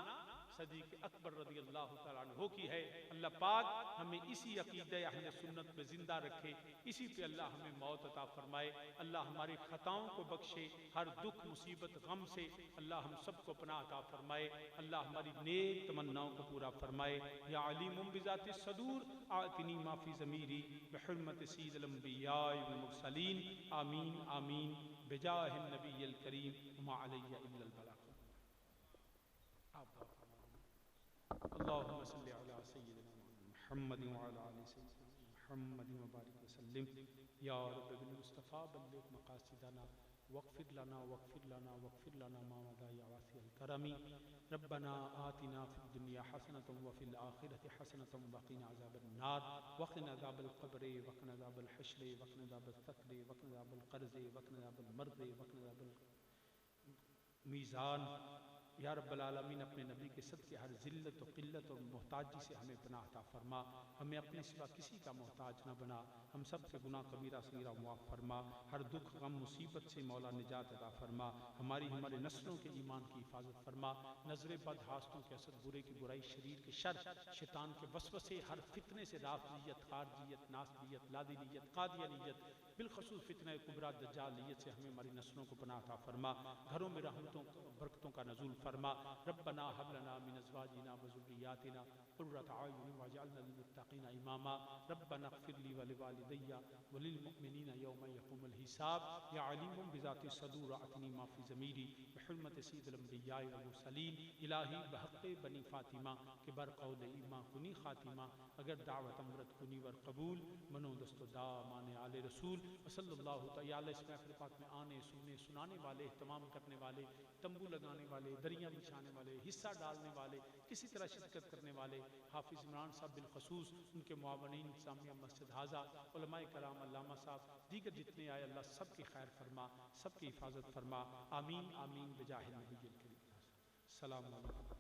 सदीक अकबर रज़ी अल्लाह तआला अन्हु की है। अल्लाह पाक हमें इसी अक़ीदे अहले सुन्नत में जिंदा रखे, इसी पे अल्लाह हमें मौत अता फरमाए। अल्लाह हमारी ख़ताओं को बख्शे, हर दुख मुसीबत गम से अल्लाह हम सबको पनाह अता फरमाए। अल्लाह हमारी नेक तमन्नाओं को पूरा फरमाए। या अलीमुम बिज़ाति सदूर आतिनी माफ़ी ज़मीरी बिहुर्मत सय्यिदिल अंबिया वल मुरसलीन आमीन आमीन बिजाहिन नबिय्यिल करीम मा अलैया इल्लल बलाग। आप दुआ फरमा दें। अल्लाहुम्मा सल्लि अला सय्यिदिना मुहम्मद व अला आलि सय्यिदिना मुहम्मद व बारिक वसल्लिम। या रब्बि बिल मुस्तफ़ा बल्लिग मक़ासिदना वग़फ़िर लना वग़फ़िर लना वग़फ़िर लना मा मदा या वासिअल करमी। रब्बना आतिना फ़िद दुनिया हसनतम व फ़िल आखिरति हसनतम व क़िना अज़ाबन्नार व क़िना अज़ाबल क़ब्र व क़िना अज़ाबल हश्र व क़िना अज़ाबल फ़क़्र व क़िना अज़ाबल क़र्ज़ व क़िना अज़ाबल मर्ज़ व क़िना अज़ाबल मीज़ान। या रब्बल आलमीन, अपने नबी के सदक़े हर ज़िल्लत और क़िल्लत और मोहताजी से हमें पनाह अता फ़रमा। हमें अपने सिवा किसी का मोहताज न बना। हम सब से गुनाह कबीरा सगीरा मुआफ़ फ़रमा। हर दुख गम मुसीबत से मौला निजात अता फ़रमा। हमारे नस्लों के ईमान की हिफाजत फ़रमा। नज़र बद, हासदों के असद, बुरे की बुराई, शरीर के शर, शैतान के वसवसे, हर फितने से राफ़ज़ियत, ख़ारजियत, नासबियत, लादिनियत, क़ादियानियत, बिलख़ुसूस फितना कुबरा दज्जालियत से हमें हमारी नस्लों को पनाह अता फ़रमा। घरों में रहमतों बरकतों का नज़ूल फ़रमा। रब्बना हब लना मिन अज़वाजिना व ज़ुर्रिय्यातिना क़ुर्रता अयुन वजअलना लिल्मुत्तक़ीना इमामा। रब्बना इग़फ़िर ली व लिवालिदैया व लिलमुअ्मिनीना यौम यक़ूमुल हिसाब। या अलीमुम बिज़ाति सदूर अतनी मा फ़ी ज़मीरी बिहुर्मति सय्यिदिल अंबिया वल मुरसलीन। इलाही बहक़्क़े बनी फ़ातिमा के बर क़ौल ईमा कुनी ख़ातिमा। अगर दावत अमरत कुनी वर कबूल मनो दस्तो दा माने आले रसूल। व सल्लल्लाहु तआला इस महफ़िल पाक में आने सुनने सुनाने वाले, इहतमाम करने वाले, तंबू लगाने वाले, दरियाँ बिछाने वाले, हिस्सा डालने वाले, किसी तरह शिरकत करने वाले हाफिज़ इमरान साहब बिलख़ुसूस, उनके मुआवनीन जामिया मस्जिद हाज़ा, उलमाए कराम, अल्लामा साहब, दीगर जितने आए, अल्लाह सब की खैर फरमा, सब की हिफाजत फरमा। आमीन आमीन बिजाहिल नबीय्यिल करीम। अस्सलामु अलैकुम।